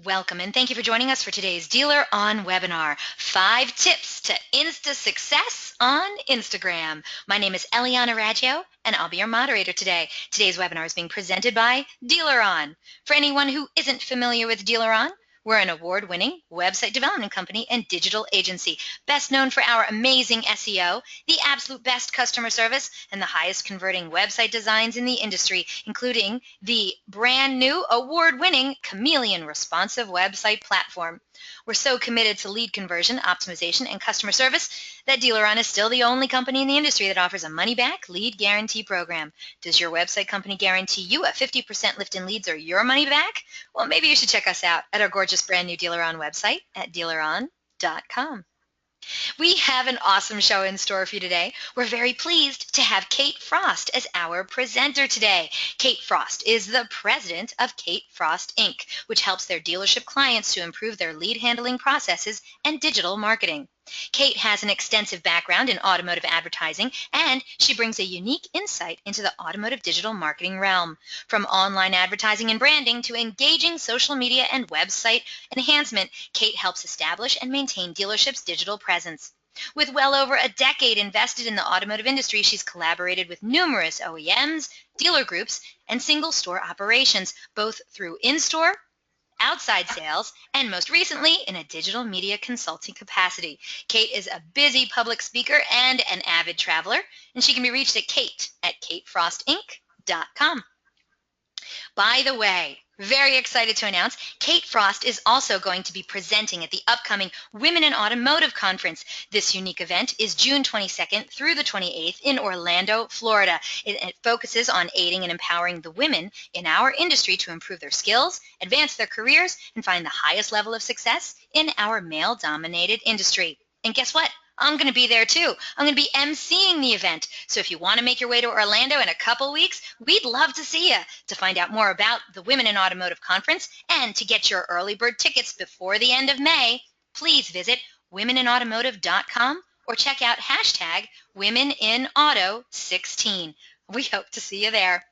Welcome and thank you for joining us for today's DealerOn webinar, 5 Tips to Insta-Success on Instagram. My name is Eliana Raggio and I'll be your moderator today. Today's webinar is being presented by DealerOn. For anyone who isn't familiar with DealerOn, we're an award-winning website development company and digital agency, best known for our amazing SEO, the absolute best customer service, and the highest converting website designs in the industry, including the brand new award-winning Chameleon responsive website platform. We're so committed to lead conversion, optimization, and customer service that DealerOn is still the only company in the industry that offers a money-back lead guarantee program. Does your website company guarantee you a 50% lift in leads or your money back? Well, maybe you should check us out at our gorgeous brand new DealerOn website at DealerOn.com. We have an awesome show in store for you today. We're very pleased to have Kate Frost as our presenter today. Kate Frost is the president of Kate Frost Inc., which helps their dealership clients to improve their lead handling processes and digital marketing. Kate has an extensive background in automotive advertising, and she brings a unique insight into the automotive digital marketing realm. From online advertising and branding to engaging social media and website enhancement, Kate helps establish and maintain dealerships' digital presence. With well over a decade invested in the automotive industry, she's collaborated with numerous OEMs, dealer groups, and single-store operations, both through in-store, outside sales, and most recently in a digital media consulting capacity. Kate is a busy public speaker and an avid traveler, and she can be reached at katefrostinc.com. By the way, very excited to announce Kate Frost is also going to be presenting at the upcoming Women in Automotive Conference. This unique event is June 22nd through the 28th in Orlando, Florida. It focuses on aiding and empowering the women in our industry to improve their skills, advance their careers, and find the highest level of success in our male-dominated industry. And guess what? I'm going to be there too. I'm going to be emceeing the event. So if you want to make your way to Orlando in a couple weeks, we'd love to see you. To find out more about the Women in Automotive Conference and to get your early bird tickets before the end of May, please visit womeninautomotive.com or check out hashtag WomenInAuto16. We hope to see you there.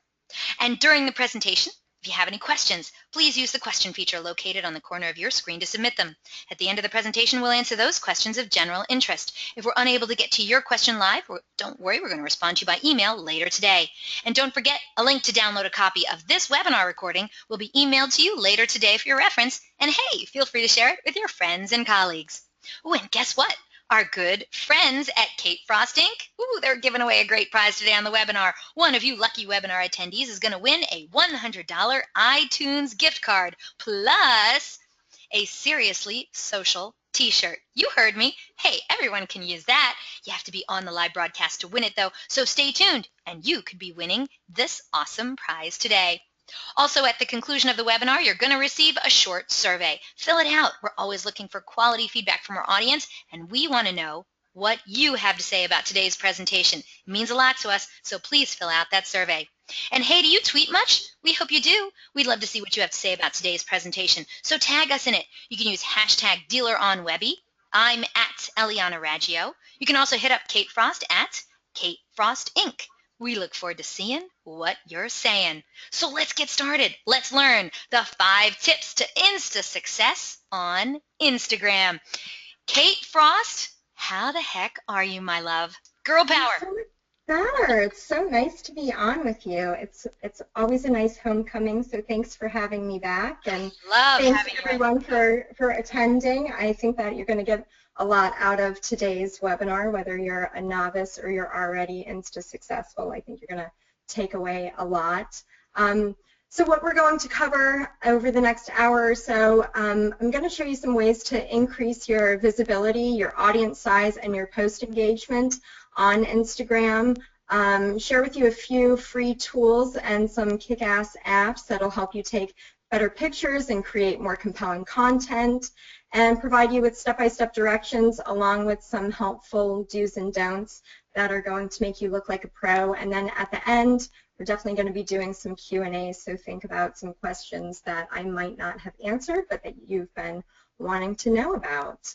And during the presentation, if you have any questions, please use the question feature located on the corner of your screen to submit them. At the end of the presentation, we'll answer those questions of general interest. If we're unable to get to your question live, don't worry, we're going to respond to you by email later today. And don't forget, a link to download a copy of this webinar recording will be emailed to you later today for your reference. And hey, feel free to share it with your friends and colleagues. Oh, and guess what? Our good friends at Kate Frost Inc., they're giving away a great prize today on the webinar. One of you lucky webinar attendees is going to win a $100 iTunes gift card plus a Seriously Social t-shirt. You heard me. Hey, everyone can use that. You have to be on the live broadcast to win it, though, so stay tuned, and you could be winning this awesome prize today. Also, at the conclusion of the webinar, you're going to receive a short survey. Fill it out. We're always looking for quality feedback from our audience, and we want to know what you have to say about today's presentation. It means a lot to us, so please fill out that survey. And hey, do you tweet much? We hope you do. We'd love to see what you have to say about today's presentation, so tag us in it. You can use hashtag DealerOnWebby. I'm at Eliana Raggio. You can also hit up Kate Frost at Kate Frost Inc. We look forward to seeing what you're saying. So let's get started. Let's learn the 5 tips to Insta-Success on Instagram. Kate Frost, how the heck are you, my love? Girl power. So much better. It's so nice to be on with you. It's always a nice homecoming, so thanks for having me back. And thanks everyone for attending. I think that you're going to get a lot out of today's webinar, whether you're a novice or you're already Insta-successful. I think you're going to take away a lot. So what we're going to cover over the next hour or so, I'm going to show you some ways to increase your visibility, your audience size, and your post engagement on Instagram. Share with you a few free tools and some kick-ass apps that'll help you take better pictures and create more compelling content, and provide you with step-by-step directions along with some helpful do's and don'ts that are going to make you look like a pro. And then at the end, we're definitely going to be doing some Q&A, so think about some questions that I might not have answered but that you've been wanting to know about.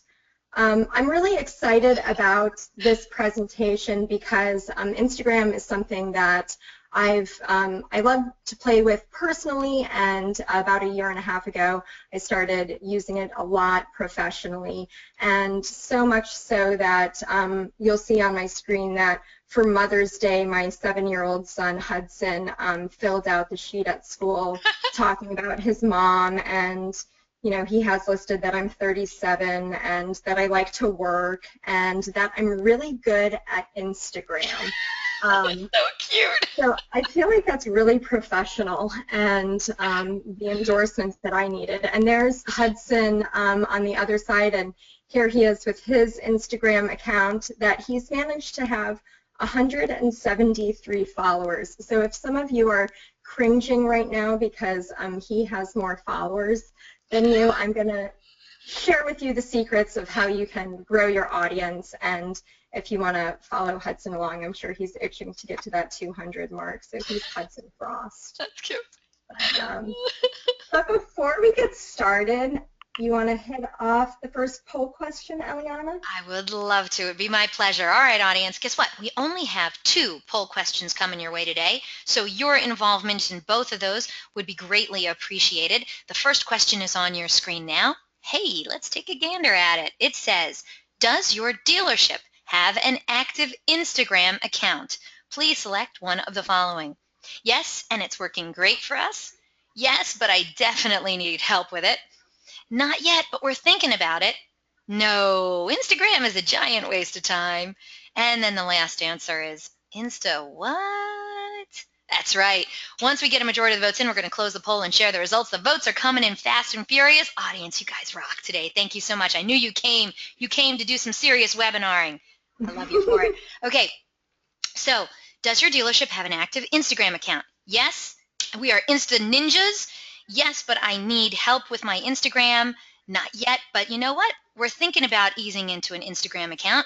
I'm really excited about this presentation because Instagram is something that I love to play with personally, and about a year and a half ago, I started using it a lot professionally, and so much so that you'll see on my screen that for Mother's Day, my 7-year-old son, Hudson, filled out the sheet at school talking about his mom, and you know, he has listed that I'm 37 and that I like to work and that I'm really good at Instagram. So cute. So I feel like that's really professional, and the endorsements that I needed. And there's Hudson on the other side, and here he is with his Instagram account that he's managed to have 173 followers. So if some of you are cringing right now because he has more followers than you, I'm going to share with you the secrets of how you can grow your audience. And if you want to follow Hudson along, I'm sure he's itching to get to that 200 mark. So he's Hudson Frost. That's cute. But before we get started, you want to hit off the first poll question, Eliana? I would love to. It'd be my pleasure. All right, audience, guess what? We only have 2 poll questions coming your way today, so your involvement in both of those would be greatly appreciated. The first question is on your screen now. Hey, let's take a gander at it. It says, does your dealership have an active Instagram account? Please select one of the following. Yes, and it's working great for us. Yes, but I definitely need help with it. Not yet, but we're thinking about it. No, Instagram is a giant waste of time. And then the last answer is, Insta what? That's right. Once we get a majority of the votes in, we're going to close the poll and share the results. The votes are coming in fast and furious. Audience, you guys rock today. Thank you so much. I knew you came. You came to do some serious webinaring. I love you for it. Okay, so does your dealership have an active Instagram account? Yes, we are Insta ninjas. Yes, but I need help with my Instagram. Not yet, but you know what? We're thinking about easing into an Instagram account.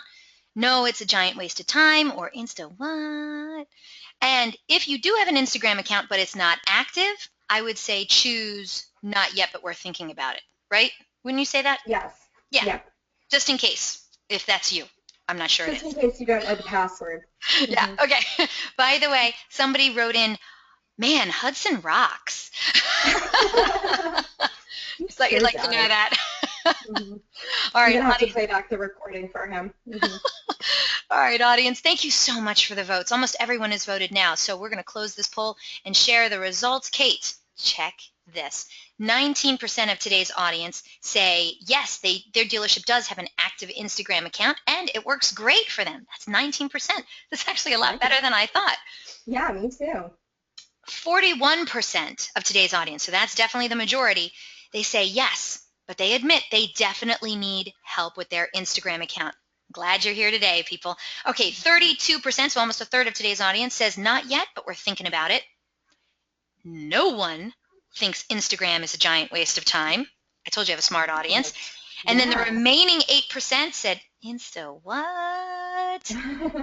No, it's a giant waste of time, or Insta what? And if you do have an Instagram account but it's not active, I would say choose not yet, but we're thinking about it, right? Wouldn't you say that? Yes. Yeah. Yep. Just in case, if that's you. I'm not sure Just in case you don't know the password. Yeah, okay. By the way, somebody wrote in, man, Hudson rocks. It's like you'd like to know that. Mm-hmm. All right, you're gonna have to play back the recording for him. Mm-hmm. All right, audience, thank you so much for the votes. Almost everyone has voted now, so we're going to close this poll and share the results. Kate, check this. 19% of today's audience say yes, their dealership does have an active Instagram account, and it works great for them. That's 19%. That's actually a lot better than I thought. Yeah, me too. 41% of today's audience, so that's definitely the majority, they say yes, but they admit they definitely need help with their Instagram account. Glad you're here today, people. Okay, 32%, so almost a third of today's audience says not yet, but we're thinking about it. No one thinks Instagram is a giant waste of time. I told you I have a smart audience. And then the remaining 8% said, Insta what?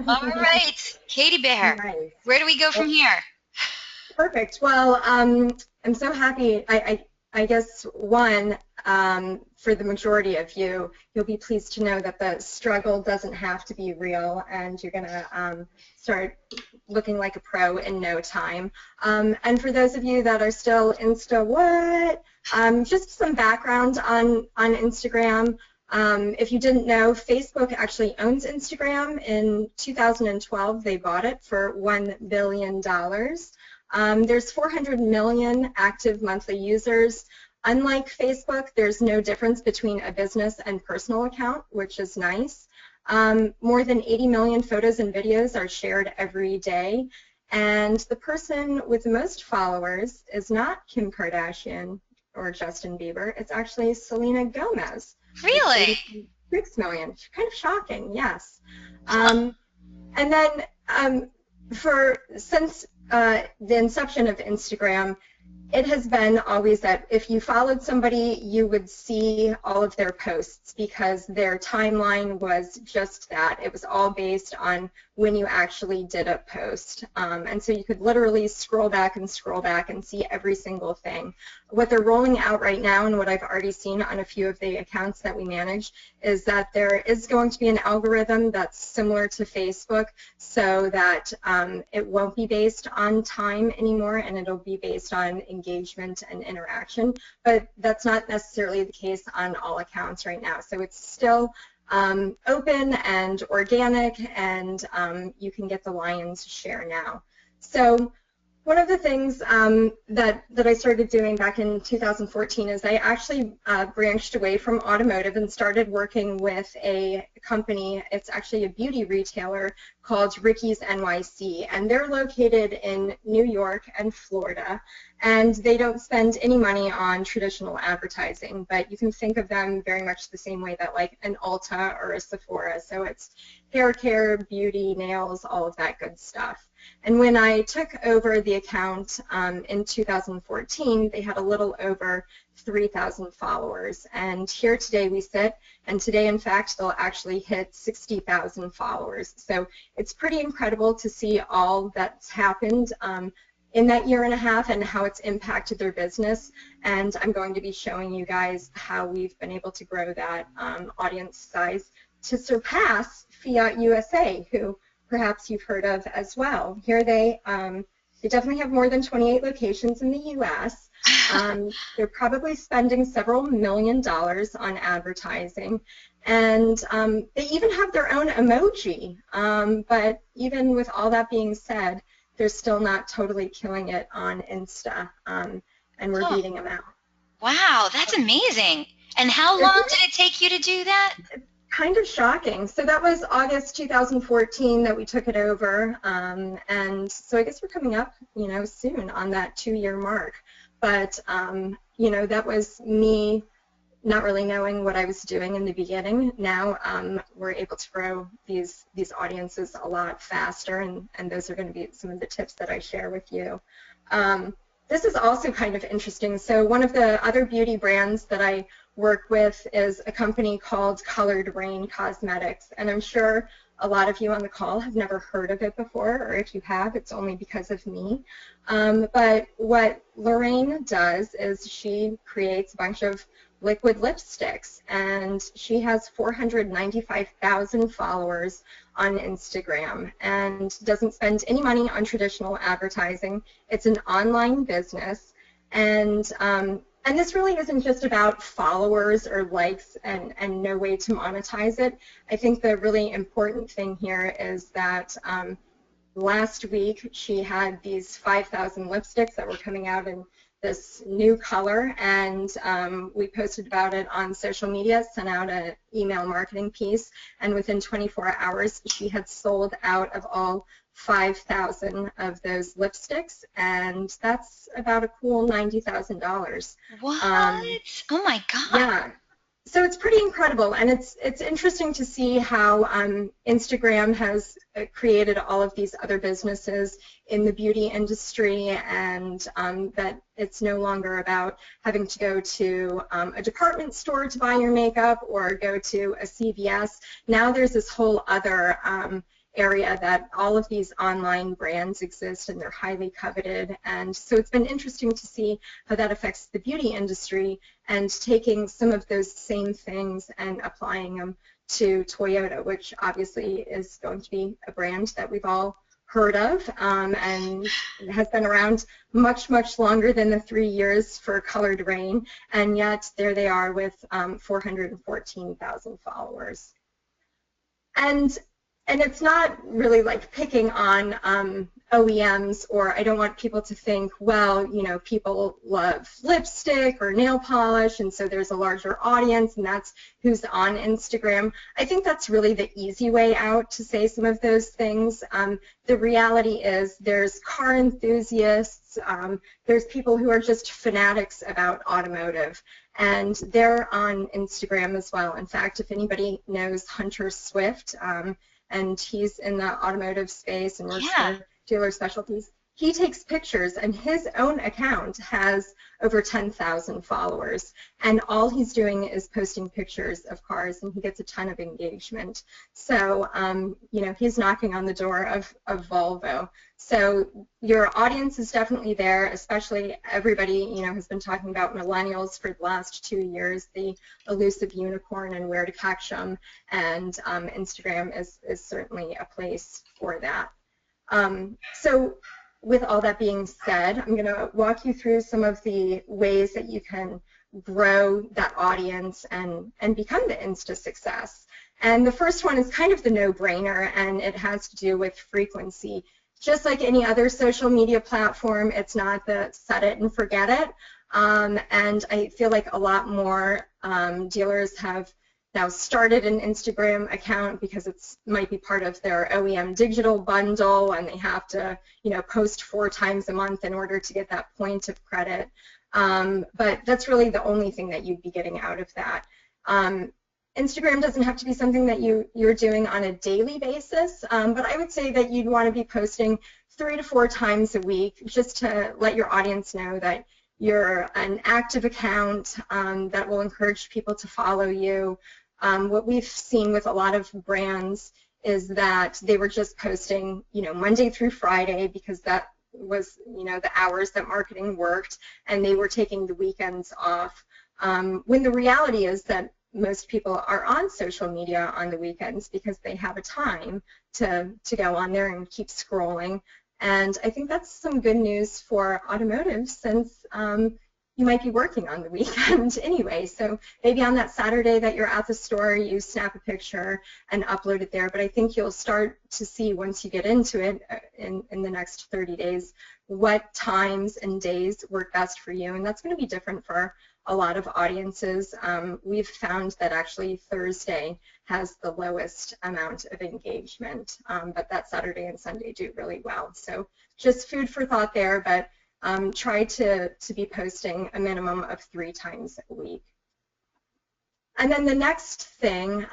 All right, Katie Bear, nice. Where do we go from here? Perfect. Well, I'm so happy. I guess one, for the majority of you, you'll be pleased to know that the struggle doesn't have to be real, and you're going to start looking like a pro in no time. And for those of you that are still Insta what, just some background on Instagram. If you didn't know, Facebook actually owns Instagram. In 2012, they bought it for $1 billion. There's 400 million active monthly users. Unlike Facebook, there's no difference between a business and personal account, which is nice. More than 80 million photos and videos are shared every day. And the person with the most followers is not Kim Kardashian or Justin Bieber. It's actually Selena Gomez. Really? 6 million. Kind of shocking, yes. And then since the inception of Instagram, It has been always that if you followed somebody, you would see all of their posts because their timeline was just that. It was all based on when you actually did a post. And so you could literally scroll back and see every single thing. What they're rolling out right now, and what I've already seen on a few of the accounts that we manage, is that there is going to be an algorithm that's similar to Facebook, so that it won't be based on time anymore, and it'll be based on engagement and interaction. But that's not necessarily the case on all accounts right now. So it's still open and organic, and you can get the lion's share now. So one of the things that I started doing back in 2014 is I actually branched away from automotive and started working with a company. It's actually a beauty retailer called Ricky's NYC, and they're located in New York and Florida, and they don't spend any money on traditional advertising, but you can think of them very much the same way that like an Ulta or a Sephora. So it's hair care, beauty, nails, all of that good stuff. And when I took over the account in 2014, they had a little over 3,000 followers. And here today we sit, and today, in fact, they'll actually hit 60,000 followers. So it's pretty incredible to see all that's happened in that year and a half and how it's impacted their business. And I'm going to be showing you guys how we've been able to grow that audience size to surpass Fiat USA, who perhaps you've heard of as well. Here they definitely have more than 28 locations in the U.S. They're probably spending several $1 million on advertising, and they even have their own emoji. But even with all that being said, they're still not totally killing it on Insta, and we're beating them out. Wow, that's amazing. And how long did it take you to do that? Kind of shocking. So that was August 2014 that we took it over, and so I guess we're coming up, soon on that 2-year mark. But that was me not really knowing what I was doing in the beginning. Now we're able to grow these audiences a lot faster, and those are going to be some of the tips that I share with you. This is also kind of interesting. So one of the other beauty brands that I work with is a company called Colored Rain Cosmetics, and I'm sure a lot of you on the call have never heard of it before, or if you have, it's only because of me. But what Lorraine does is she creates a bunch of liquid lipsticks, and she has 495,000 followers on Instagram and doesn't spend any money on traditional advertising. It's an online business, and this really isn't just about followers or likes and no way to monetize it. I think the really important thing here is that last week she had these 5,000 lipsticks that were coming out in this new color, and we posted about it on social media, sent out an email marketing piece, and within 24 hours she had sold out of all 5,000 of those lipsticks, and that's about a cool $90,000. What? Oh my God. Yeah. So it's pretty incredible, and it's interesting to see how Instagram has created all of these other businesses in the beauty industry, and that it's no longer about having to go to a department store to buy your makeup or go to a CVS. Now there's this whole other area that all of these online brands exist, and they're highly coveted, and so it's been interesting to see how that affects the beauty industry and taking some of those same things and applying them to Toyota, which obviously is going to be a brand that we've all heard of, and has been around much, much longer than the 3 years for Colored Rain, and yet there they are with 414,000 followers. And it's not really like picking on OEMs, or I don't want people to think, well, people love lipstick or nail polish, and so there's a larger audience, and that's who's on Instagram. I think that's really the easy way out to say some of those things. The reality is there's car enthusiasts, there's people who are just fanatics about automotive, and they're on Instagram as well. In fact, if anybody knows Hunter Swift, and he's in the automotive space and works for Dealer Specialties. he takes pictures, and his own account has over 10,000 followers, and all he's doing is posting pictures of cars, and he gets a ton of engagement. So, you know, he's knocking on the door of Volvo. So your audience is definitely there, especially everybody, you know, has been talking about millennials for the last 2 years, the elusive unicorn and where to catch them, and Instagram is certainly a place for that. So with all that being said, I'm going to walk you through some of the ways that you can grow that audience and become the Insta-Success. And the first one is kind of the no-brainer, and it has to do with frequency. Just like any other social media platform, it's not the set it and forget it. And I feel like a lot more dealers have now started an Instagram account because it might be part of their OEM digital bundle, and they have to, you know, post 4 times a month in order to get that point of credit. But that's really the only thing that you'd be getting out of that. Instagram doesn't have to be something that you're doing on a daily basis, but I would say that you'd want to be posting 3 to 4 times a week just to let your audience know that you're an active account that will encourage people to follow you. What we've seen with a lot of brands is that they were just posting, you know, Monday through Friday because that was, you know, the hours that marketing worked, and they were taking the weekends off. When the reality is that most people are on social media on the weekends because they have a time to go on there and keep scrolling. And I think that's some good news for automotive, since you might be working on the weekend anyway. So maybe on that Saturday that you're at the store, you snap a picture and upload it there. But I think you'll start to see, once you get into it in the next 30 days, what times and days work best for you. And that's going to be different for a lot of audiences. We've found that actually Thursday has the lowest amount of engagement, but that Saturday and Sunday do really well. So just food for thought there, but try to be posting a minimum of 3 times a week. And then the next thing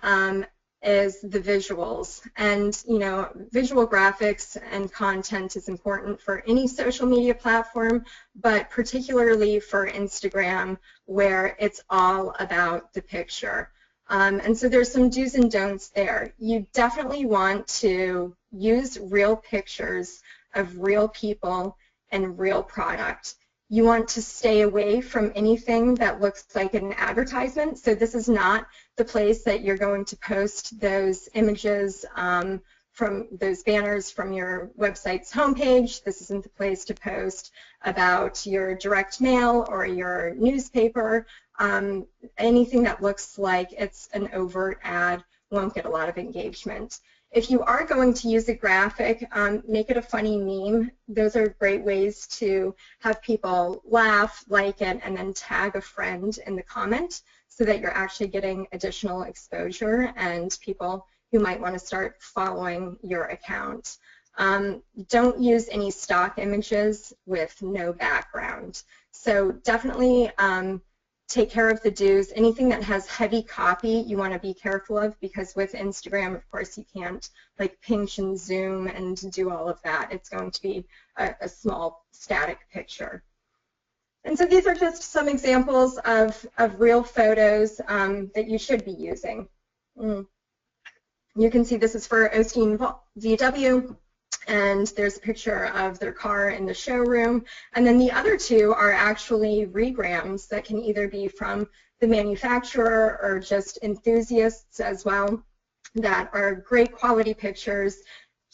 is the visuals. And, you know, visual graphics and content is important for any social media platform, but particularly for Instagram, where it's all about the picture. And so there's some do's and don'ts there. You definitely want to use real pictures of real people and real product. You want to stay away from anything that looks like an advertisement. So this is not the place that you're going to post those images from those banners from your website's homepage. This isn't the place to post about your direct mail or your newspaper. Anything that looks like it's an overt ad won't get a lot of engagement. If you are going to use a graphic, make it a funny meme. Those are great ways to have people laugh, like it, and then tag a friend in the comment so that you're actually getting additional exposure and people who might want to start following your account. Don't use any stock images with no background. So definitely take care of the do's. Anything that has heavy copy you want to be careful of, because with Instagram, of course, you can't like pinch and zoom and do all of that. It's going to be a small static picture. And so these are just some examples of real photos that you should be using. You can see this is for Osteen VW, and there's a picture of their car in the showroom. And then the other 2 are actually regrams that can either be from the manufacturer or just enthusiasts as well, that are great quality pictures,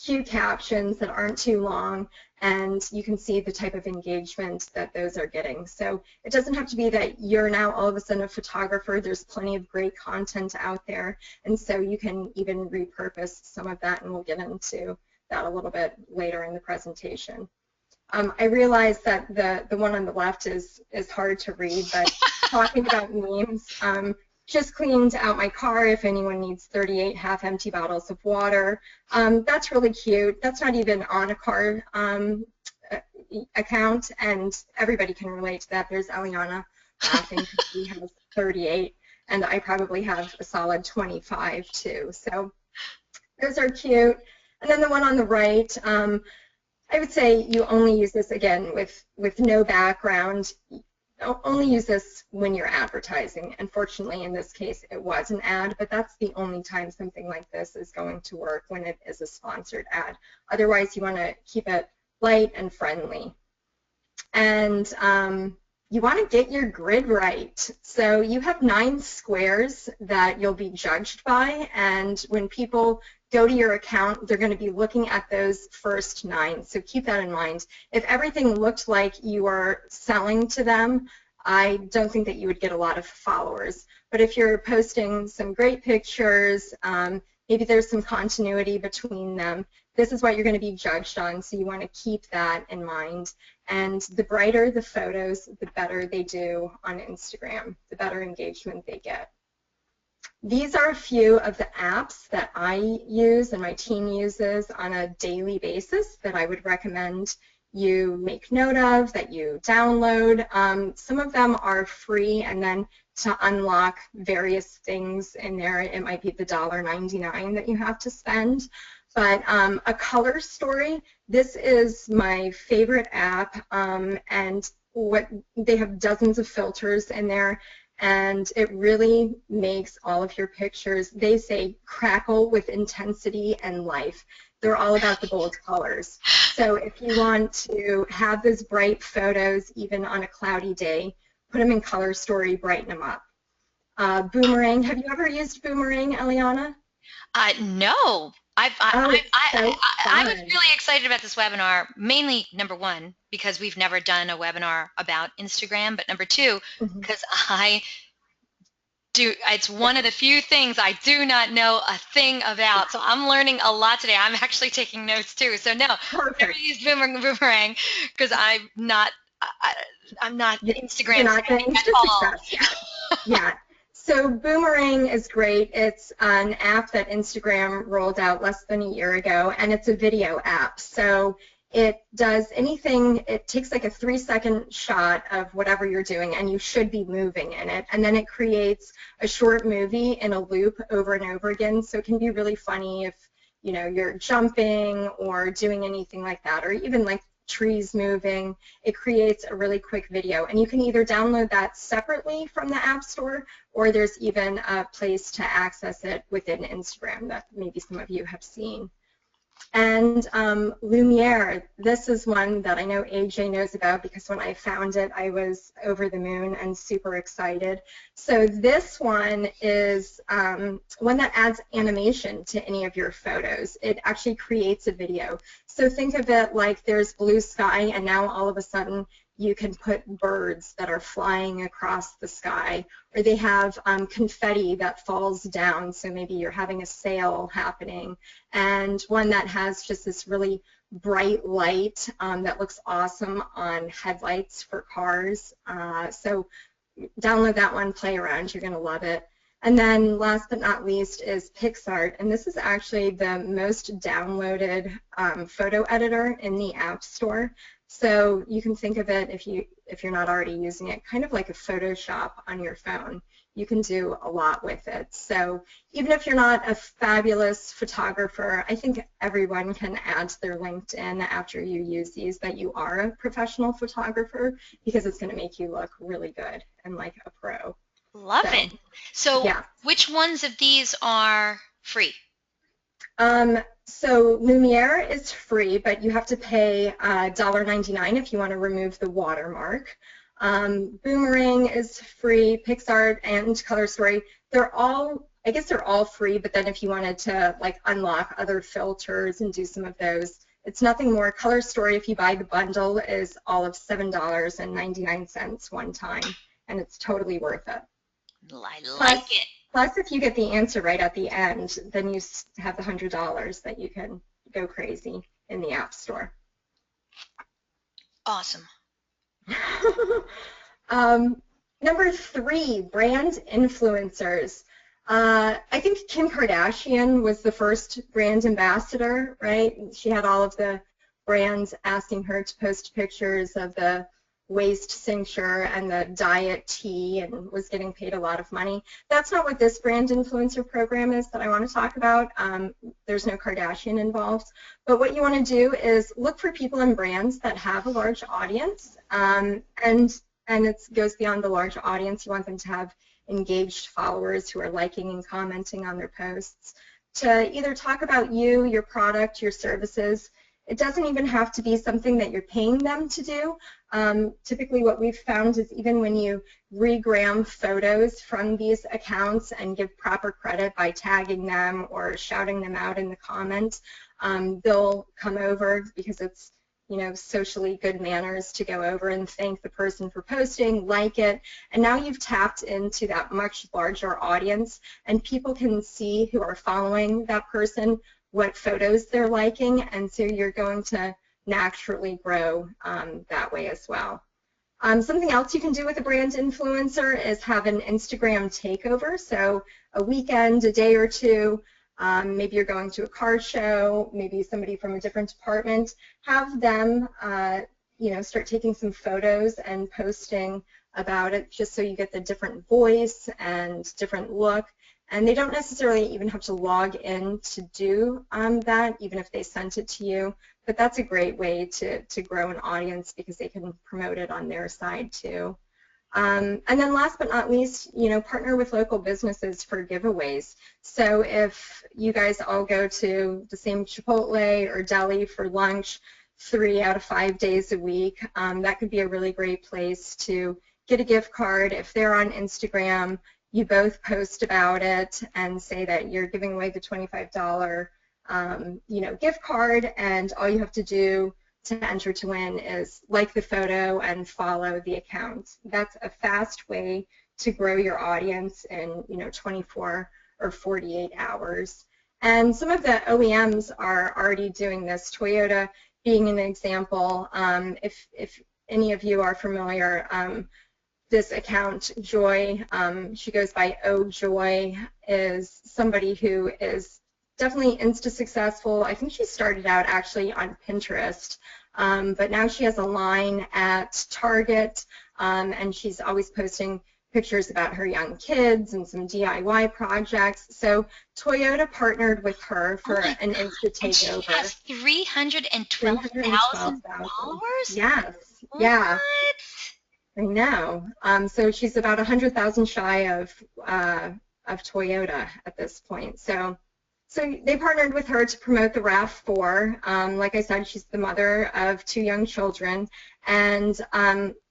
cute captions that aren't too long, and you can see the type of engagement that those are getting. So it doesn't have to be that you're now all of a sudden a photographer. There's plenty of great content out there, and so you can even repurpose some of that, and we'll get into that a little bit later in the presentation. I realize that the one on the left is hard to read, but talking about memes, just cleaned out my car if anyone needs 38 half-empty bottles of water. That's really cute. That's not even on a car account, and everybody can relate to that. There's Eliana laughing because she has 38, and I probably have a solid 25 too. So those are cute. And then the one on the right, I would say you only use this, again, with no background. Only use this when you're advertising. Unfortunately, in this case, it was an ad, but that's the only time something like this is going to work, when it is a sponsored ad. Otherwise, you want to keep it light and friendly. And you want to get your grid right. So you have 9 squares that you'll be judged by, and when people go to your account, they're going to be looking at those first 9. So keep that in mind. If everything looked like you are selling to them, I don't think that you would get a lot of followers. But if you're posting some great pictures, maybe there's some continuity between them, this is what you're going to be judged on, so you want to keep that in mind. And the brighter the photos, the better they do on Instagram, the better engagement they get. These are a few of the apps that I use and my team uses on a daily basis that I would recommend you make note of, that you download. Some of them are free, and then to unlock various things in there, it might be the $1.99 that you have to spend. But a color story, this is my favorite app, and they have dozens of filters in there, and it really makes all of your pictures, they say, crackle with intensity and life. They're all about the bold colors. So if you want to have those bright photos, even on a cloudy day, put them in Color Story, brighten them up. Boomerang, have you ever used Boomerang, Eliana? No. I was really excited about this webinar, mainly, number one, because we've never done a webinar about Instagram, but number two, because it's one of the few things I do not know a thing about, so I'm learning a lot today. I'm actually taking notes too, so no, I've never used Boomerang because I'm not Instagram at all. Yeah. So Boomerang is great. It's an app that Instagram rolled out less than a year ago, and it's a video app. So it does anything, it takes like a 3-second shot of whatever you're doing, and you should be moving in it, and then it creates a short movie in a loop over and over again. So it can be really funny if, you know, you're jumping or doing anything like that, or even like trees moving. It creates a really quick video, and you can either download that separately from the App Store, or there's even a place to access it within Instagram that maybe some of you have seen. And Lumiere, this is one that I know AJ knows about, because when I found it, I was over the moon and super excited. So this one is one that adds animation to any of your photos. It actually creates a video. So think of it like there's blue sky, and now all of a sudden you can put birds that are flying across the sky, or they have confetti that falls down, so maybe you're having a sale happening, and one that has just this really bright light that looks awesome on headlights for cars. So download that one, play around, you're going to love it. And then last but not least is PixArt, and this is actually the most downloaded photo editor in the App Store. So you can think of it, if you're not already using it, kind of like a Photoshop on your phone. You can do a lot with it. So even if you're not a fabulous photographer, I think everyone can add to their LinkedIn after you use these that you are a professional photographer, because it's going to make you look really good and like a pro. Love it. So yeah. Which ones of these are free? So Lumiere is free, but you have to pay $1.99 if you want to remove the watermark. Boomerang is free. PixArt and Color Story, they're all, I guess they're all free, but then if you wanted to like unlock other filters and do some of those, it's nothing more. Color Story, if you buy the bundle, is all of $7.99 one time, and it's totally worth it. I like it. Plus, if you get the answer right at the end, then you have the $100 that you can go crazy in the App Store. Awesome. Number 3, brand influencers. I think Kim Kardashian was the first brand ambassador, right? She had all of the brands asking her to post pictures of the waist cincture and the diet tea and was getting paid a lot of money. That's not what this brand influencer program is that I want to talk about. There's no Kardashian involved. But what you want to do is look for people and brands that have a large audience, and it goes beyond the large audience. You want them to have engaged followers who are liking and commenting on their posts, to either talk about you, your product, your services. It doesn't even have to be something that you're paying them to do. Typically what we've found is even when you regram photos from these accounts and give proper credit by tagging them or shouting them out in the comments, they'll come over because it's, you know, socially good manners to go over and thank the person for posting, like it, and now you've tapped into that much larger audience, and people can see who are following that person what photos they're liking, and so you're going to naturally grow that way as well. Something else you can do with a brand influencer is have an Instagram takeover. So a weekend, a day or two, maybe you're going to a car show, maybe somebody from a different department, have them you know, start taking some photos and posting about it, just so you get the different voice and different look. And they don't necessarily even have to log in to do that, even if they sent it to you. But that's a great way to grow an audience because they can promote it on their side too. And then last but not least, you know, partner with local businesses for giveaways. So if you guys all go to the same Chipotle or deli for lunch 3 out of 5 days a week, that could be a really great place to get a gift card. If they're on Instagram, you both post about it and say that you're giving away the $25 you know, gift card, and all you have to do to enter to win is like the photo and follow the account. That's a fast way to grow your audience in, you know, 24 or 48 hours. And some of the OEMs are already doing this, Toyota being an example. If any of you are familiar, this account, Joy, she goes by O Joy, is somebody who is definitely Insta-successful. I think she started out actually on Pinterest, but now she has a line at Target, and she's always posting pictures about her young kids and some DIY projects. So Toyota partnered with her for an Insta takeover. And she has 312,000 followers? Yes. What? Yeah. I know. So she's about 100,000 shy of Toyota at this point. So they partnered with her to promote the RAV4. Like I said, she's the mother of 2 young children, and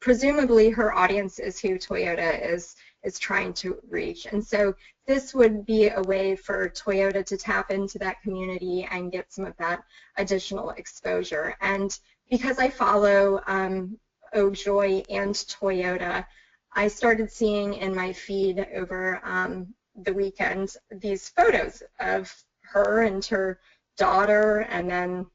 presumably her audience is who Toyota is trying to reach. And so this would be a way for Toyota to tap into that community and get some of that additional exposure. And because I follow Oh Joy and Toyota, I started seeing in my feed over the weekend these photos of her and her daughter, and then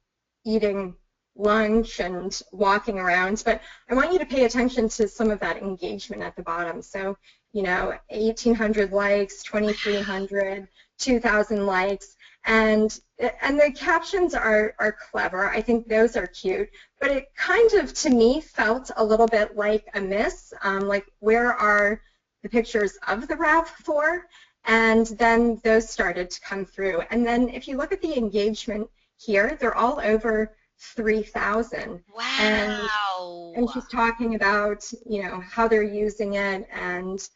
eating lunch and walking around. But I want you to pay attention to some of that engagement at the bottom. So, you know, 1,800 likes, 2,300, 2,000 likes, and the captions are clever. I think those are cute, but it kind of, to me, felt a little bit like a miss. Like, where are the pictures of the RAV4? And then those started to come through. And then if you look at the engagement here, they're all over 3,000. Wow. And she's talking about, you know, how they're using it, and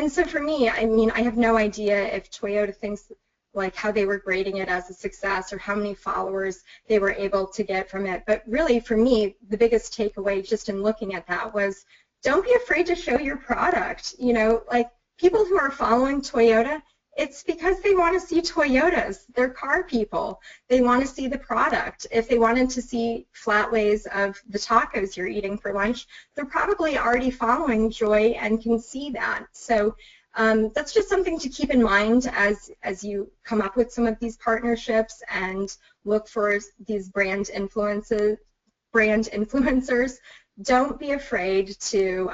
so for me, I mean, I have no idea if Toyota thinks like how they were grading it as a success or how many followers they were able to get from it. But really, for me, the biggest takeaway just in looking at that was, don't be afraid to show your product. You know, like, people who are following Toyota, it's because they want to see Toyotas. They're car people. They want to see the product. If they wanted to see flat lays of the tacos you're eating for lunch, they're probably already following Joy and can see that. So that's just something to keep in mind as you come up with some of these partnerships and look for these brand influencers. Don't be afraid to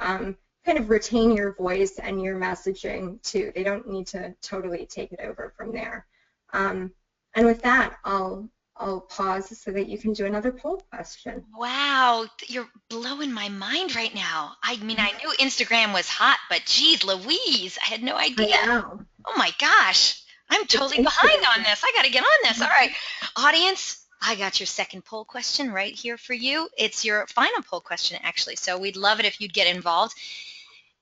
kind of retain your voice and your messaging too. They don't need to totally take it over from there. And with that, I'll I'll pause so that you can do another poll question. Wow, you're blowing my mind right now. I mean, I knew Instagram was hot, but geez Louise, I had no idea. I know. Oh my gosh, I'm totally behind on this. I got to get on this. All right, audience, I got your second poll question right here for you. It's your final poll question, actually, so we'd love it if you'd get involved.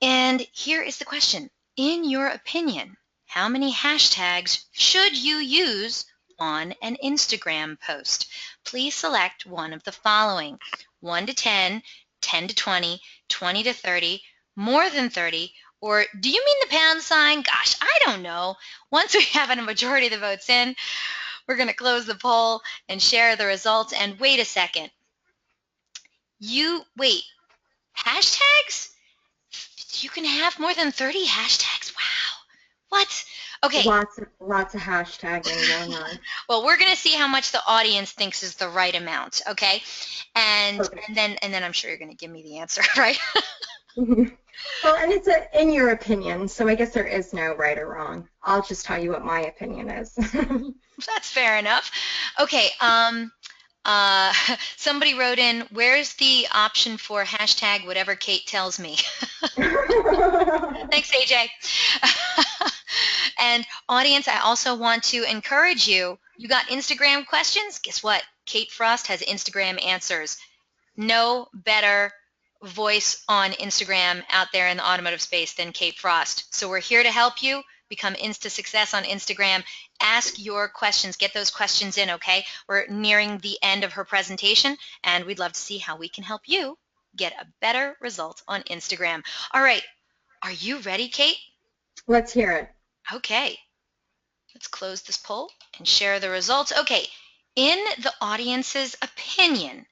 And here is the question. In your opinion, how many hashtags should you use on an Instagram post? Please select one of the following: 1 to 10, 10 to 20, 20 to 30, more than 30, or do you mean the pound sign? Gosh, I don't know. Once we have a majority of the votes in, we're going to close the poll and share the results. And wait a second. Wait, hashtags? You can have more than 30 hashtags? Wow. What? Okay. Lots of hashtagging going on. Well, we're going to see how much the audience thinks is the right amount, okay? And then I'm sure you're going to give me the answer, right? Well, and it's in your opinion, so I guess there is no right or wrong. I'll just tell you what my opinion is. That's fair enough. Okay. Somebody wrote in, where's the option for hashtag whatever Kate tells me? Thanks, AJ. And audience, I also want to encourage you. You got Instagram questions? Guess what? Kate Frost has Instagram answers. No better voice on Instagram out there in the automotive space than Kate Frost. So we're here to help you become Insta-Success on Instagram. Ask your questions. Get those questions in, okay? We're nearing the end of her presentation, and we'd love to see how we can help you get a better result on Instagram. All right. Are you ready, Kate? Let's hear it. Okay. Let's close this poll and share the results. Okay. In the audience's opinion,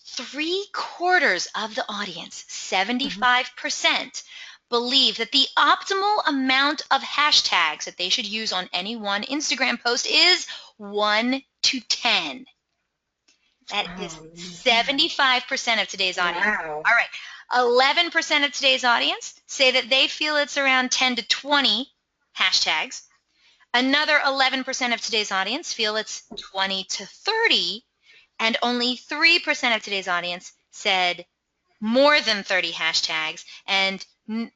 3/4 of the audience, 75%, believe that the optimal amount of hashtags that they should use on any one Instagram post is 1 to 10. That is 75% of today's audience. Wow. All right. 11% of today's audience say that they feel it's around 10 to 20 hashtags. Another 11% of today's audience feel it's 20 to 30. And only 3% of today's audience said more than 30 hashtags. And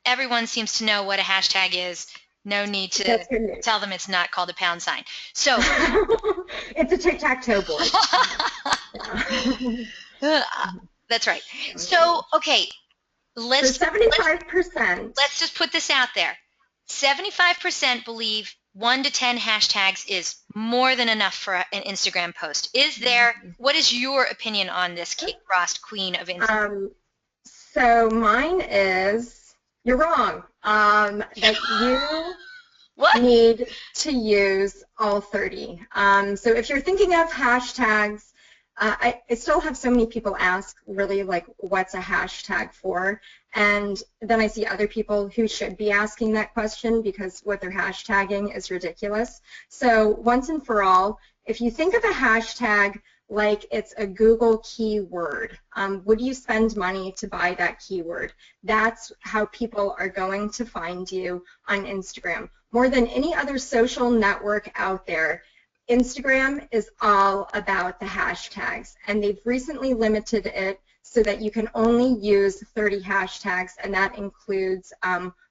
everyone seems to know what a hashtag is. No need to tell them it's not called a pound sign. So it's a tic-tac-toe board. That's right. So, okay, let's 75%. Let's just put this out there. 75% believe 1 to 10 hashtags is more than enough for an Instagram post. What is your opinion on this, Kate Frost, queen of Instagram? So mine is, you're wrong, that you need to use all 30. So if you're thinking of hashtags, I still have so many people ask really like, what's a hashtag for? And then I see other people who should be asking that question because what they're hashtagging is ridiculous. So once and for all, if you think of a hashtag like it's a Google keyword, would you spend money to buy that keyword? That's how people are going to find you on Instagram. More than any other social network out there, Instagram is all about the hashtags, and they've recently limited it so that you can only use 30 hashtags, and that includes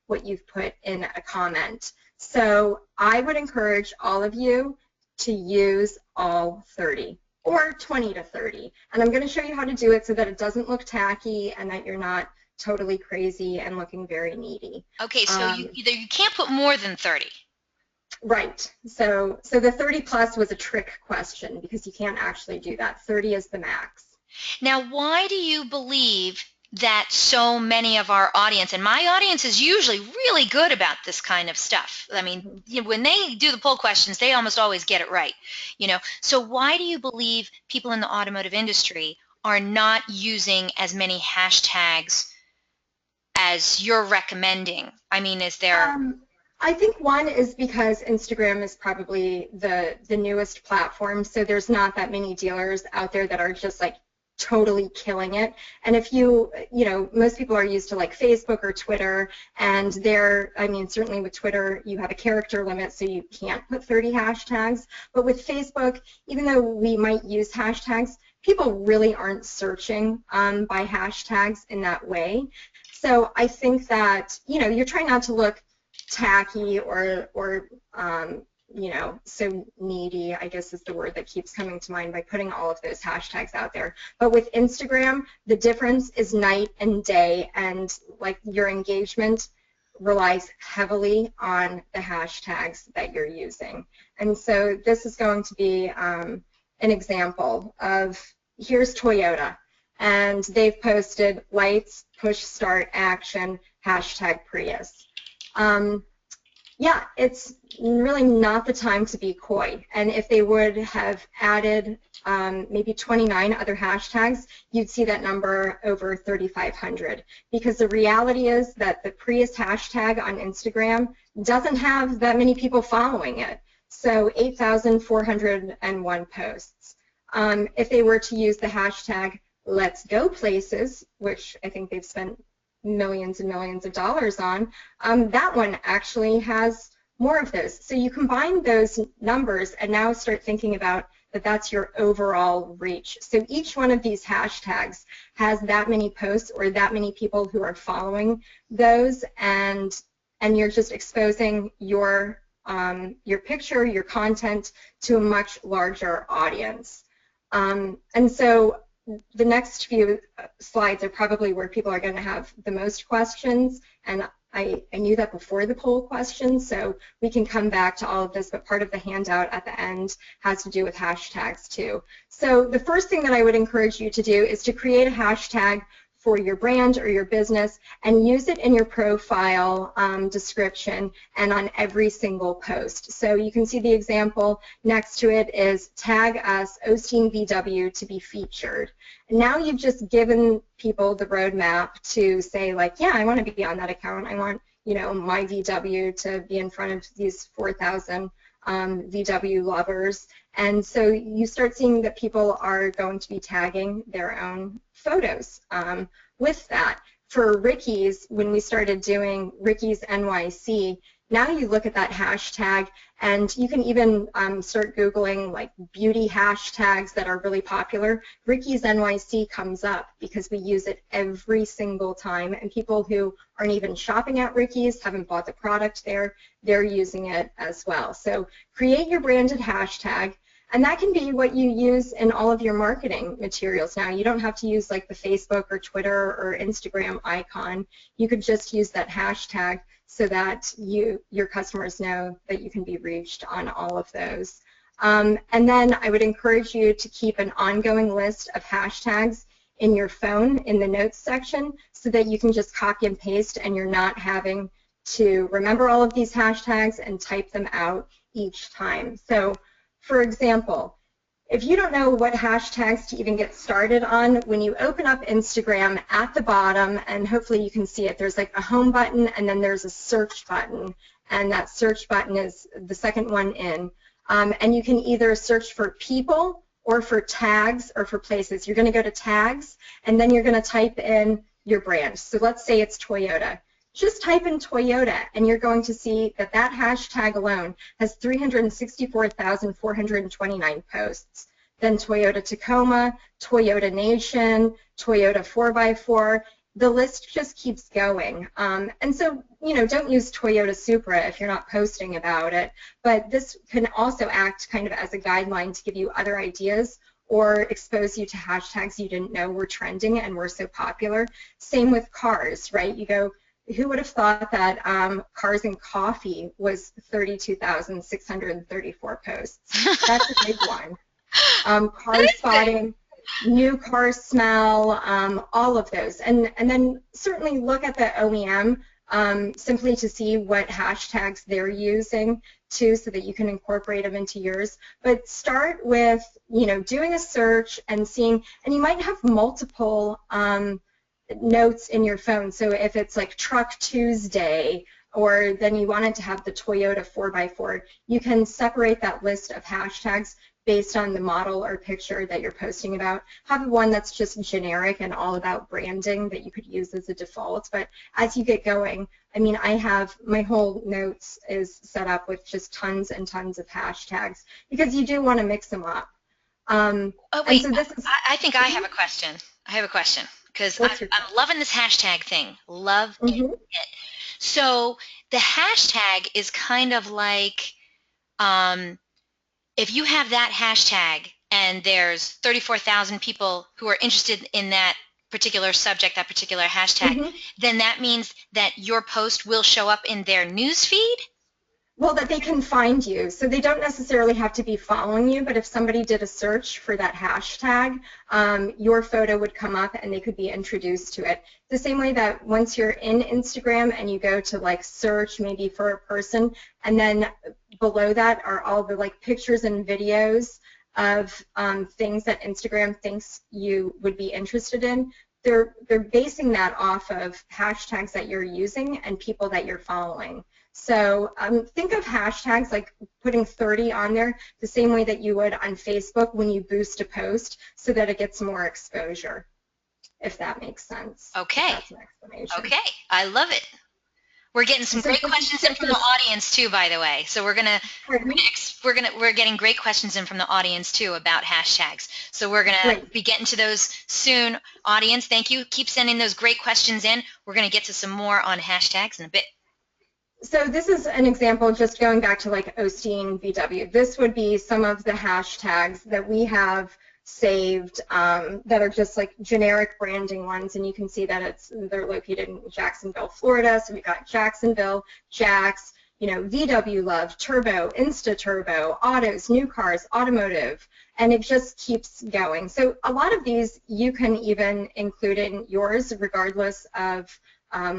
what you've put in a comment. So I would encourage all of you to use all 30 or 20 to 30, and I'm going to show you how to do it so that it doesn't look tacky and that you're not totally crazy and looking very needy. Okay, so you can't put more than 30. Right. So the 30 plus was a trick question because you can't actually do that. 30 is the max. Now, why do you believe that so many of our audience, and my audience is usually really good about this kind of stuff. I mean, when they do the poll questions, they almost always get it right. So why do you believe people in the automotive industry are not using as many hashtags as you're recommending? I mean, is there... I think one is because Instagram is probably the newest platform, so there's not that many dealers out there that are just like totally killing it. And if most people are used to like Facebook or Twitter, and certainly with Twitter, you have a character limit, so you can't put 30 hashtags. But with Facebook, even though we might use hashtags, people really aren't searching by hashtags in that way. So I think that, you're trying not to look tacky or so needy, I guess is the word that keeps coming to mind by putting all of those hashtags out there. But with Instagram, the difference is night and day, and like your engagement relies heavily on the hashtags that you're using. And so this is going to be an example of, here's Toyota, and they've posted lights, push start action, hashtag Prius. Yeah, it's really not the time to be coy. And if they would have added maybe 29 other hashtags, you'd see that number over 3,500. Because the reality is that the Prius hashtag on Instagram doesn't have that many people following it. So 8,401 posts. If they were to use the hashtag Let's Go Places, which I think they've spent millions and millions of dollars on, that one actually has more of those. So you combine those numbers and now start thinking about that that's your overall reach. So each one of these hashtags has that many posts or that many people who are following those, and you're just exposing your picture, your content to a much larger audience. And so the next few slides are probably where people are going to have the most questions, and I knew that before the poll questions, so we can come back to all of this, but part of the handout at the end has to do with hashtags too. So the first thing that I would encourage you to do is to create a hashtag for your brand or your business and use it in your profile description and on every single post. So you can see the example next to it is tag us Osteen VW to be featured. And now you've just given people the roadmap to say like, yeah, I want to be on that account. I want, my VW to be in front of these 4,000 VW lovers. And so you start seeing that people are going to be tagging their own photos with that. For Ricky's, when we started doing Ricky's NYC, now you look at that hashtag and you can even start Googling like beauty hashtags that are really popular. Ricky's NYC comes up because we use it every single time, and people who aren't even shopping at Ricky's, haven't bought the product there, they're using it as well. So create your branded hashtag. And that can be what you use in all of your marketing materials. Now, you don't have to use like the Facebook or Twitter or Instagram icon. You could just use that hashtag so that your customers know that you can be reached on all of those. And then I would encourage you to keep an ongoing list of hashtags in your phone in the notes section so that you can just copy and paste and you're not having to remember all of these hashtags and type them out each time. So, for example, if you don't know what hashtags to even get started on, when you open up Instagram at the bottom, and hopefully you can see it, there's like a home button and then there's a search button, and that search button is the second one in. And you can either search for people or for tags or for places. You're going to go to tags and then you're going to type in your brand. So let's say it's Toyota. Just type in Toyota and you're going to see that that hashtag alone has 364,429 posts. Then Toyota Tacoma, Toyota Nation, Toyota 4x4, the list just keeps going. And so, don't use Toyota Supra if you're not posting about it, but this can also act kind of as a guideline to give you other ideas or expose you to hashtags you didn't know were trending and were so popular. Same with cars, right? You go, who would have thought that cars and coffee was 32,634 posts? That's a big one. Car spotting, new car smell, all of those. And then certainly look at the OEM simply to see what hashtags they're using too so that you can incorporate them into yours. But start with, doing a search and seeing, and you might have multiple notes in your phone. So if it's like Truck Tuesday, or then you wanted to have the Toyota 4x4, you can separate that list of hashtags based on the model or picture that you're posting about. Have one that's just generic and all about branding that you could use as a default. But as you get going, I mean, I have my whole notes is set up with just tons and tons of hashtags because you do want to mix them up. Oh, wait, so this is, I think I have a question. I have a question because I'm loving this hashtag thing. Love it. So the hashtag is kind of like if you have that hashtag and there's 34,000 people who are interested in that particular subject, that particular hashtag, then that means that your post will show up in their news feed? Well, that they can find you. So they don't necessarily have to be following you, but if somebody did a search for that hashtag, your photo would come up and they could be introduced to it. The same way that once you're in Instagram and you go to like search maybe for a person, and then below that are all the like pictures and videos of things that Instagram thinks you would be interested in. They're basing that off of hashtags that you're using and people that you're following. So think of hashtags like putting 30 on there the same way that you would on Facebook when you boost a post so that it gets more exposure, if that makes sense. Okay. That's an explanation. Okay, I love it. We're getting some great questions in from the audience too, by the way. So we're getting great questions in from the audience too about hashtags. So we're gonna be getting to those soon. Audience, thank you. Keep sending those great questions in. We're gonna get to some more on hashtags in a bit. So this is an example, just going back to like Osteen VW. This would be some of the hashtags that we have saved that are just like generic branding ones, and you can see that they're located in Jacksonville, Florida. So we got Jacksonville, Jax, you know, VW Love, Turbo, Insta Turbo, autos, new cars, automotive, and it just keeps going. So a lot of these you can even include in yours regardless of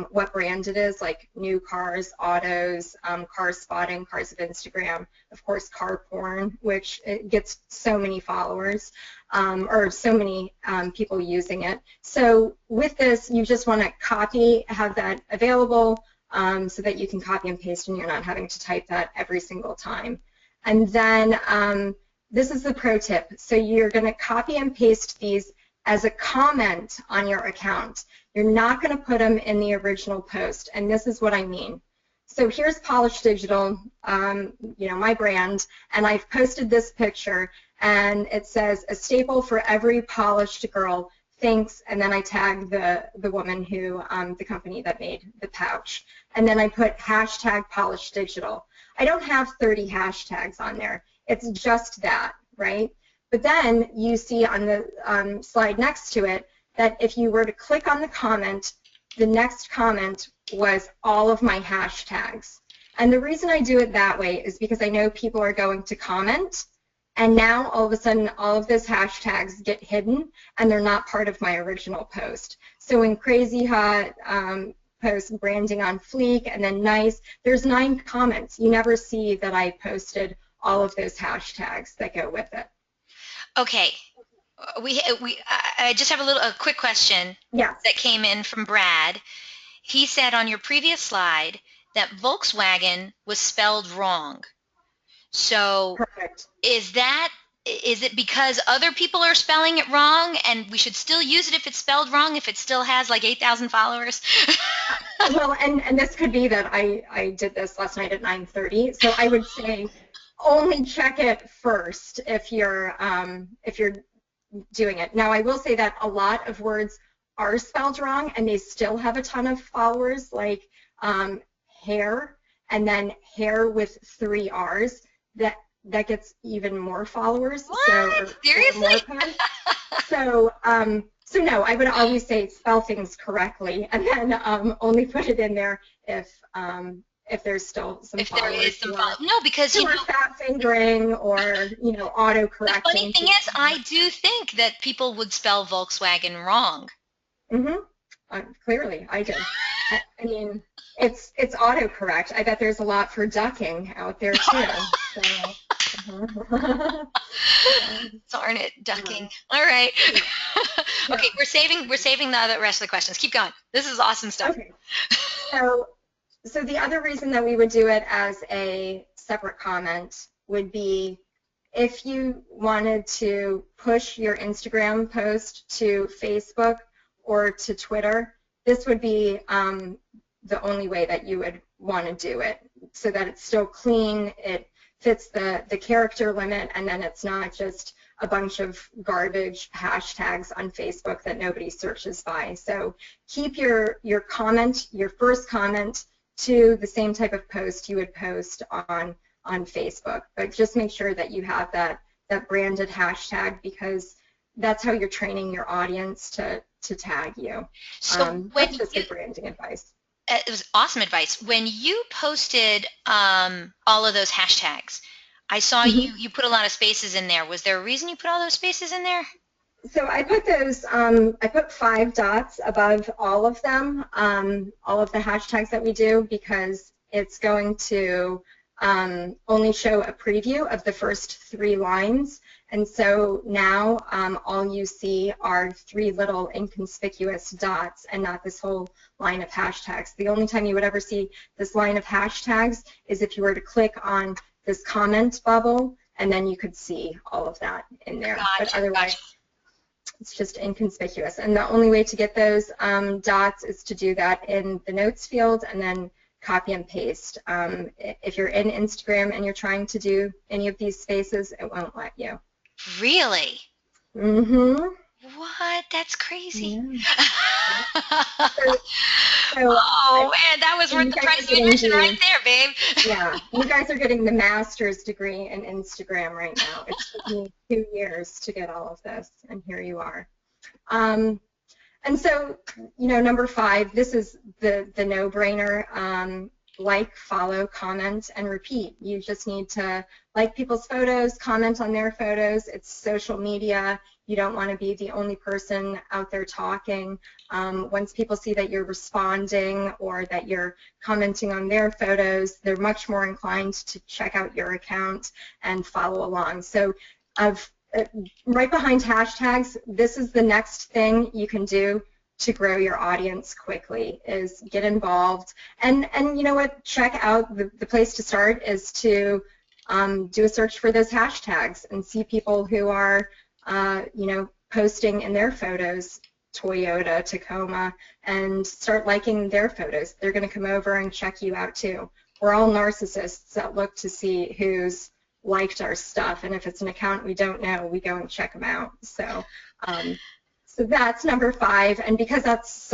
what brand it is, like new cars, autos, car spotting, cars of Instagram, of course car porn, which it gets so many followers or so many people using it. So with this, you just want to copy, have that available so that you can copy and paste and you're not having to type that every single time. And then this is the pro tip. So you're going to copy and paste these as a comment on your account. You're not going to put them in the original post, and this is what I mean. So here's Polished Digital, you know, my brand, and I've posted this picture, and it says, a staple for every polished girl, thanks, and then I tag the woman who, the company that made the pouch. And then I put hashtag Polished Digital. I don't have 30 hashtags on there. It's just that, right? But then you see on the slide next to it that if you were to click on the comment, the next comment was all of my hashtags. And the reason I do it that way is because I know people are going to comment, and now all of a sudden all of those hashtags get hidden and they're not part of my original post. So in Crazy Hot post, branding on fleek, and then nice, there's 9 comments. You never see that I posted all of those hashtags that go with it. Okay, I just have a quick question that came in from Brad. He said on your previous slide that Volkswagen was spelled wrong. So is it because other people are spelling it wrong and we should still use it if it's spelled wrong, if it still has like 8,000 followers? Well, and this could be that I did this last night at 9:30. So I would say only check it first if you're doing it. Now, I will say that a lot of words are spelled wrong and they still have a ton of followers, like hair, and then hair with 3 R's. That gets even more followers. What? Seriously? So no, I would always say spell things correctly, and then only put it in there if there's still some followers. There is some no, because you know, fat fingering or auto correcting. The funny thing is, I do think that people would spell Volkswagen wrong. Clearly, I did. I mean, it's autocorrect. I bet there's a lot for ducking out there too. So. Darn it, ducking. All right. Okay, we're saving the rest of the questions. Keep going. This is awesome stuff. Okay. So the other reason that we would do it as a separate comment would be if you wanted to push your Instagram post to Facebook or to Twitter, this would be the only way that you would want to do it, so that it's still clean, it fits the character limit, and then it's not just a bunch of garbage hashtags on Facebook that nobody searches by. So keep your comment, your first comment, to the same type of post you would post on Facebook, but just make sure that you have that branded hashtag, because that's how you're training your audience to tag you. So that's just good branding advice. It was awesome advice. When you posted all of those hashtags, I saw you put a lot of spaces in there. Was there a reason you put all those spaces in there? So I put those, I put 5 dots above all of them, all of the hashtags that we do, because it's going to only show a preview of the first 3 lines. And so now all you see are 3 little inconspicuous dots and not this whole line of hashtags. The only time you would ever see this line of hashtags is if you were to click on this comment bubble, and then you could see all of that in there. Gotcha, but otherwise, gotcha. It's just inconspicuous. And the only way to get those dots is to do that in the notes field and then copy and paste. If you're in Instagram and you're trying to do any of these spaces, it won't let you. Really? Mm-hmm. What? That's crazy. Yeah. Oh, man, that was worth the price of admission right there, babe. Yeah, you guys are getting the master's degree in Instagram right now. It took me 2 years to get all of this, and here you are. And so, number 5, this is the no-brainer. Like, follow, comment, and repeat. You just need to like people's photos, comment on their photos. It's social media. You don't want to be the only person out there talking. Once people see that you're responding or that you're commenting on their photos, they're much more inclined to check out your account and follow along. So right behind hashtags, this is the next thing you can do to grow your audience quickly, is get involved. And you know what, check out, the place to start is to do a search for those hashtags and see people who are posting in their photos Toyota, Tacoma, and start liking their photos. They're going to come over and check you out too. We're all narcissists that look to see who's liked our stuff, and if it's an account we don't know, we go and check them out. So so that's number 5, and because that's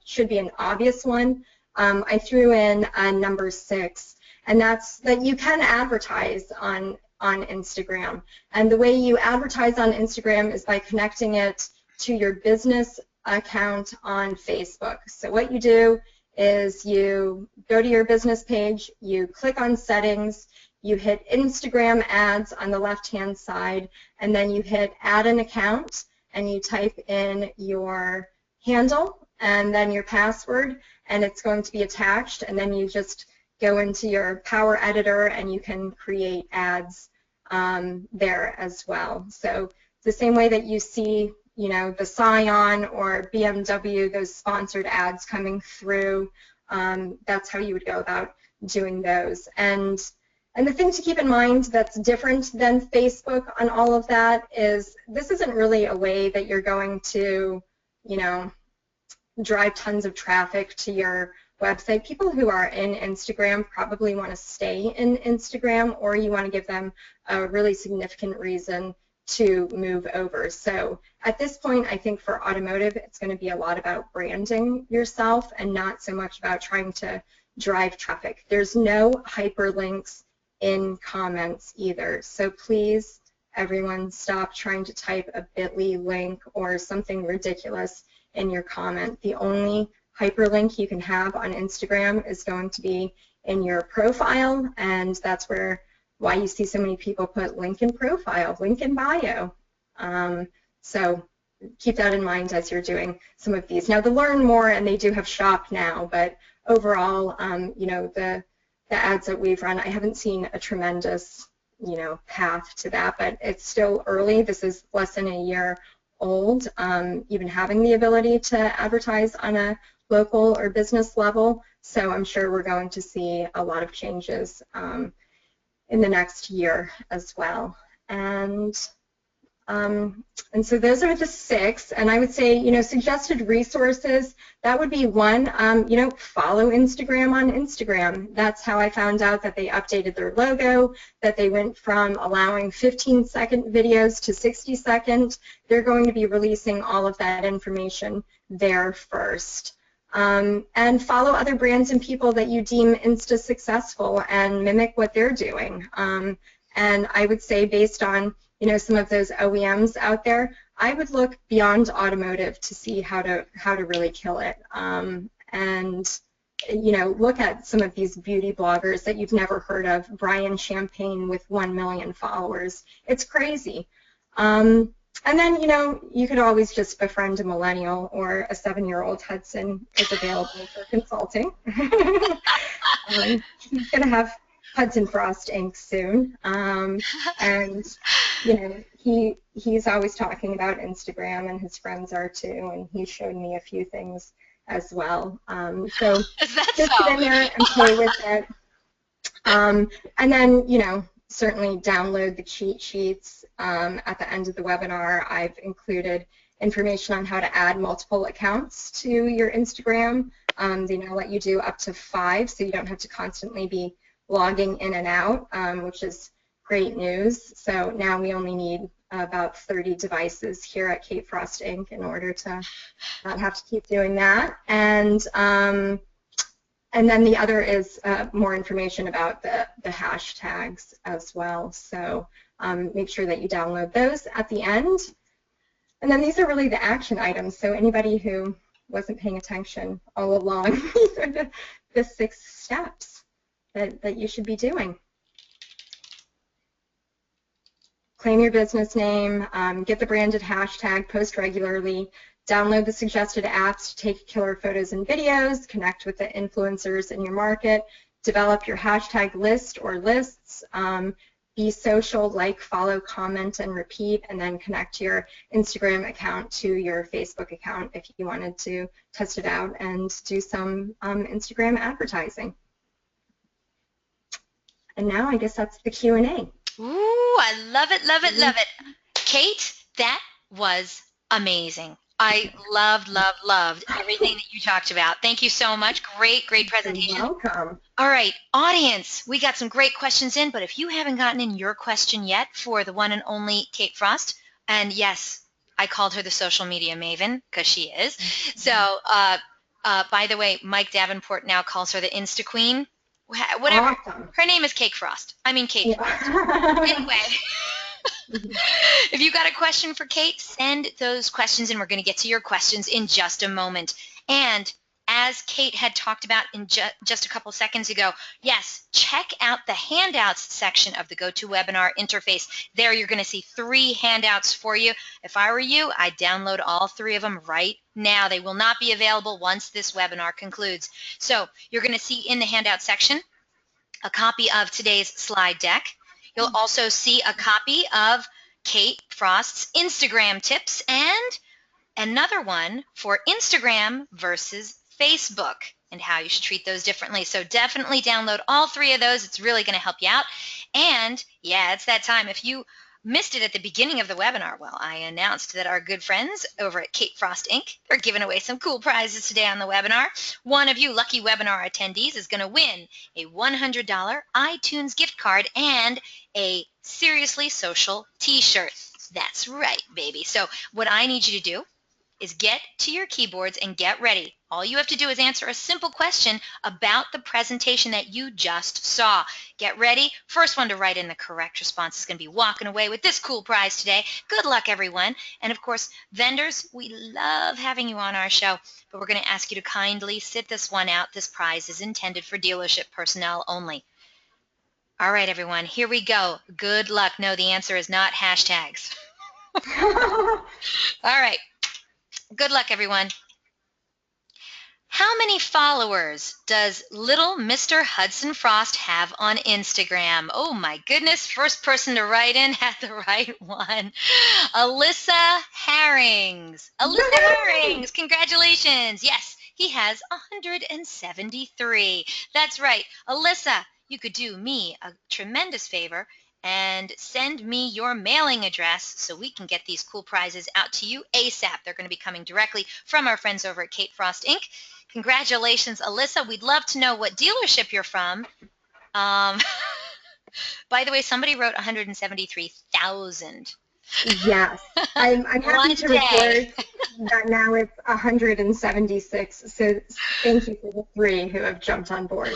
should be an obvious one, I threw in number 6, and that's that you can advertise on Instagram. And the way you advertise on Instagram is by connecting it to your business account on Facebook. So what you do is you go to your business page, you click on settings, you hit Instagram ads on the left-hand side, and then you hit add an account, and you type in your handle and then your password, and it's going to be attached, and then you just go into your Power Editor and you can create ads there as well. So the same way that you see, the Scion or BMW, those sponsored ads coming through, that's how you would go about doing those. And the thing to keep in mind that's different than Facebook on all of that is this isn't really a way that you're going to, drive tons of traffic to your website. People who are in Instagram probably want to stay in Instagram, or you want to give them a really significant reason to move over. So at this point, I think for automotive, it's going to be a lot about branding yourself and not so much about trying to drive traffic. There's no hyperlinks in comments either. So please, everyone, stop trying to type a bit.ly link or something ridiculous in your comment. The only hyperlink you can have on Instagram is going to be in your profile, and that's why you see so many people put link in profile, link in bio. So keep that in mind as you're doing some of these. Now, the learn more, and they do have shop now, but overall, the ads that we've run, I haven't seen a tremendous, path to that, but it's still early. This is less than a year old, even having the ability to advertise on a local or business level. So I'm sure we're going to see a lot of changes in the next year as well. And so those are the 6, and I would say, you know, suggested resources, that would be one, you know, follow Instagram on Instagram. That's how I found out that they updated their logo, that they went from allowing 15-second videos to 60-second. They're going to be releasing all of that information there first. And follow other brands and people that you deem Insta successful and mimic what they're doing. And I would say, based on, you know, some of those OEMs out there, I would look beyond automotive to see how to really kill it. And you know, look at some of these beauty bloggers that you've never heard of. Brian Champagne with 1 million followers. It's crazy. And then, you know, you could always just befriend a millennial, or a 7-year-old Hudson is available for consulting. He's going to have Hudson Frost Inc. soon. And, you know, he's always talking about Instagram, and his friends are too, and he showed me a few things as well. So just get in there and play with it. And then, you know, certainly download the cheat sheets. At the end of the webinar, I've included information on how to add multiple accounts to your Instagram. They now let you do up to 5, so you don't have to constantly be logging in and out, which is great news. So now we only need about 30 devices here at Kate Frost Inc. in order to not have to keep doing that. And then the other is more information about the hashtags as well. So make sure that you download those at the end. And then these are really the action items. So anybody who wasn't paying attention all along, these are the 6 steps that you should be doing. Claim your business name, get the branded hashtag, post regularly, download the suggested apps to take killer photos and videos, connect with the influencers in your market, develop your hashtag list or lists, be social, like, follow, comment, and repeat, and then connect your Instagram account to your Facebook account if you wanted to test it out and do some Instagram advertising. And now I guess that's the Q&A. Ooh, I love it, love it, love it. Kate, that was amazing. I loved everything that you talked about. Thank you so much. Great presentation. You're welcome. All right, audience, we got some great questions in, but if you haven't gotten in your question yet for the one and only Kate Frost, and yes, I called her the social media maven, because she is. So, by the way, Mike Davenport now calls her the Insta Queen. Whatever. Awesome. Her name is Kate Frost. I mean Kate Frost. Anyway. If you got a question for Kate, send those questions in. We're going to get to your questions in just a moment. And as Kate had talked about in just a couple seconds ago, yes, check out the handouts section of the GoToWebinar interface. There you're going to see 3 handouts for you. If I were you, I'd download all 3 of them right now. They will not be available once this webinar concludes. So you're going to see in the handout section a copy of today's slide deck. You'll also see a copy of Kate Frost's Instagram tips and another one for Instagram versus Facebook and how you should treat those differently. So definitely download all 3 of those. It's really going to help you out. And yeah, it's that time. If you missed it at the beginning of the webinar, well, I announced that our good friends over at Kate Frost Inc. are giving away some cool prizes today on the webinar. One of you lucky webinar attendees is going to win a $100 iTunes gift card and a Seriously Social t-shirt. That's right, baby. So what I need you to do is get to your keyboards and get ready. All you have to do is answer a simple question about the presentation that you just saw. Get ready. First one to write in the correct response is going to be walking away with this cool prize today. Good luck, everyone. And of course, vendors, we love having you on our show, but we're going to ask you to kindly sit this one out. This prize is intended for dealership personnel only. All right, everyone, here we go. Good luck. No, the answer is not hashtags. All right. Good luck, everyone. How many followers does little Mr. Hudson Frost have on Instagram? Oh, my goodness. First person to write in had the right one. Alyssa Herrings. Alyssa Herrings. Congratulations. Yes, he has 173. That's right. Alyssa, you could do me a tremendous favor and send me your mailing address so we can get these cool prizes out to you ASAP. They're going to be coming directly from our friends over at Kate Frost Inc. Congratulations, Alyssa. We'd love to know what dealership you're from. By the way, somebody wrote 173,000. Yes, I'm happy to report that now it's 176. So thank you for the 3 who have jumped on board.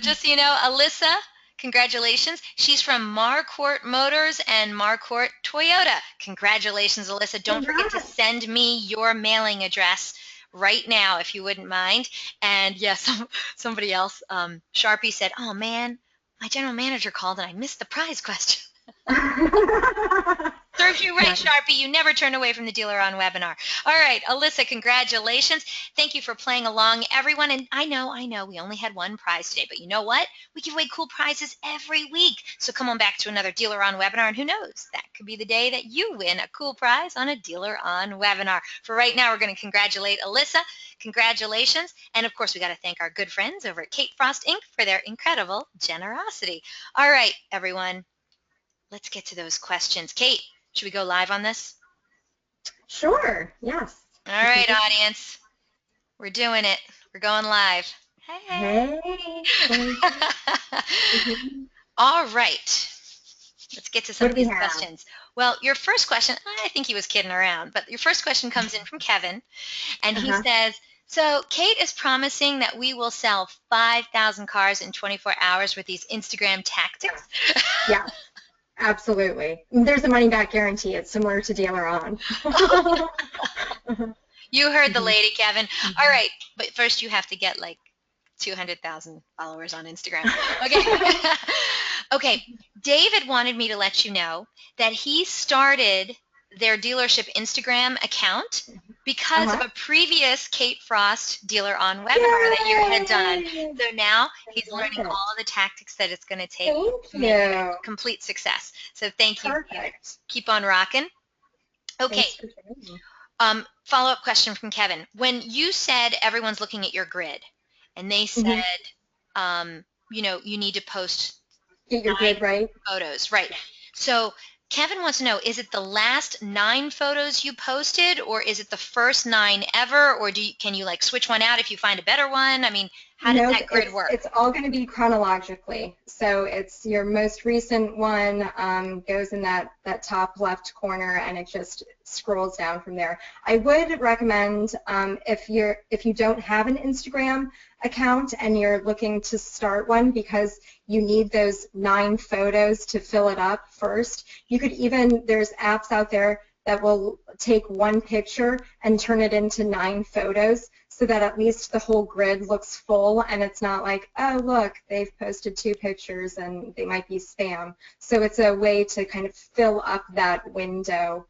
Just so you know, Alyssa, congratulations. She's from Marquardt Motors and Marquardt Toyota. Congratulations, Alyssa. Don't forget to send me your mailing address right now, if you wouldn't mind. And yes, somebody else, Sharpie said, oh man, my general manager called and I missed the prize question. Serves you right, Sharpie. You never turn away from the DealerOn webinar. All right, Alyssa, congratulations. Thank you for playing along, everyone. And I know we only had one prize today, but you know what? We give away cool prizes every week. So come on back to another DealerOn webinar, and who knows? That could be the day that you win a cool prize on a DealerOn webinar. For right now, we're going to congratulate Alyssa. Congratulations. And of course, we got to thank our good friends over at Kate Frost Inc. for their incredible generosity. All right, everyone. Let's get to those questions. Kate, should we go live on this? Sure, yes. All right, audience. We're doing it. We're going live. Hey. All right. Let's get to some of these questions. Well, your first question, I think he was kidding around, but your first question comes in from Kevin, and he says, so Kate is promising that we will sell 5,000 cars in 24 hours with these Instagram tactics? Yeah. Absolutely. There's a money-back guarantee. It's similar to DealerOn. You heard the lady, Kevin. All right, but first you have to get like 200,000 followers on Instagram. Okay. Okay. David wanted me to let you know that he started their dealership Instagram account because of a previous Kate Frost DealerOn webinar that you had done. So now he's learning all of the tactics that it's going to take to make it a complete success. So thank you. Keep on rocking. Okay. Follow-up question from Kevin. When you said everyone's looking at your grid, and they said, you know, you need to post get your grid right photos, right? So Kevin wants to know, is it the last 9 photos you posted, or is it the first 9 ever, or can you like switch one out if you find a better one? I mean, how does that grid work? It's all going to be chronologically. So it's your most recent one goes in that top left corner, and it just scrolls down from there. I would recommend if you don't have an Instagram account and you're looking to start one, because you need those 9 photos to fill it up first. You could even, there's apps out there that will take one picture and turn it into 9 photos so that at least the whole grid looks full, and it's not like, oh look, they've posted 2 pictures and they might be spam. So it's a way to kind of fill up that window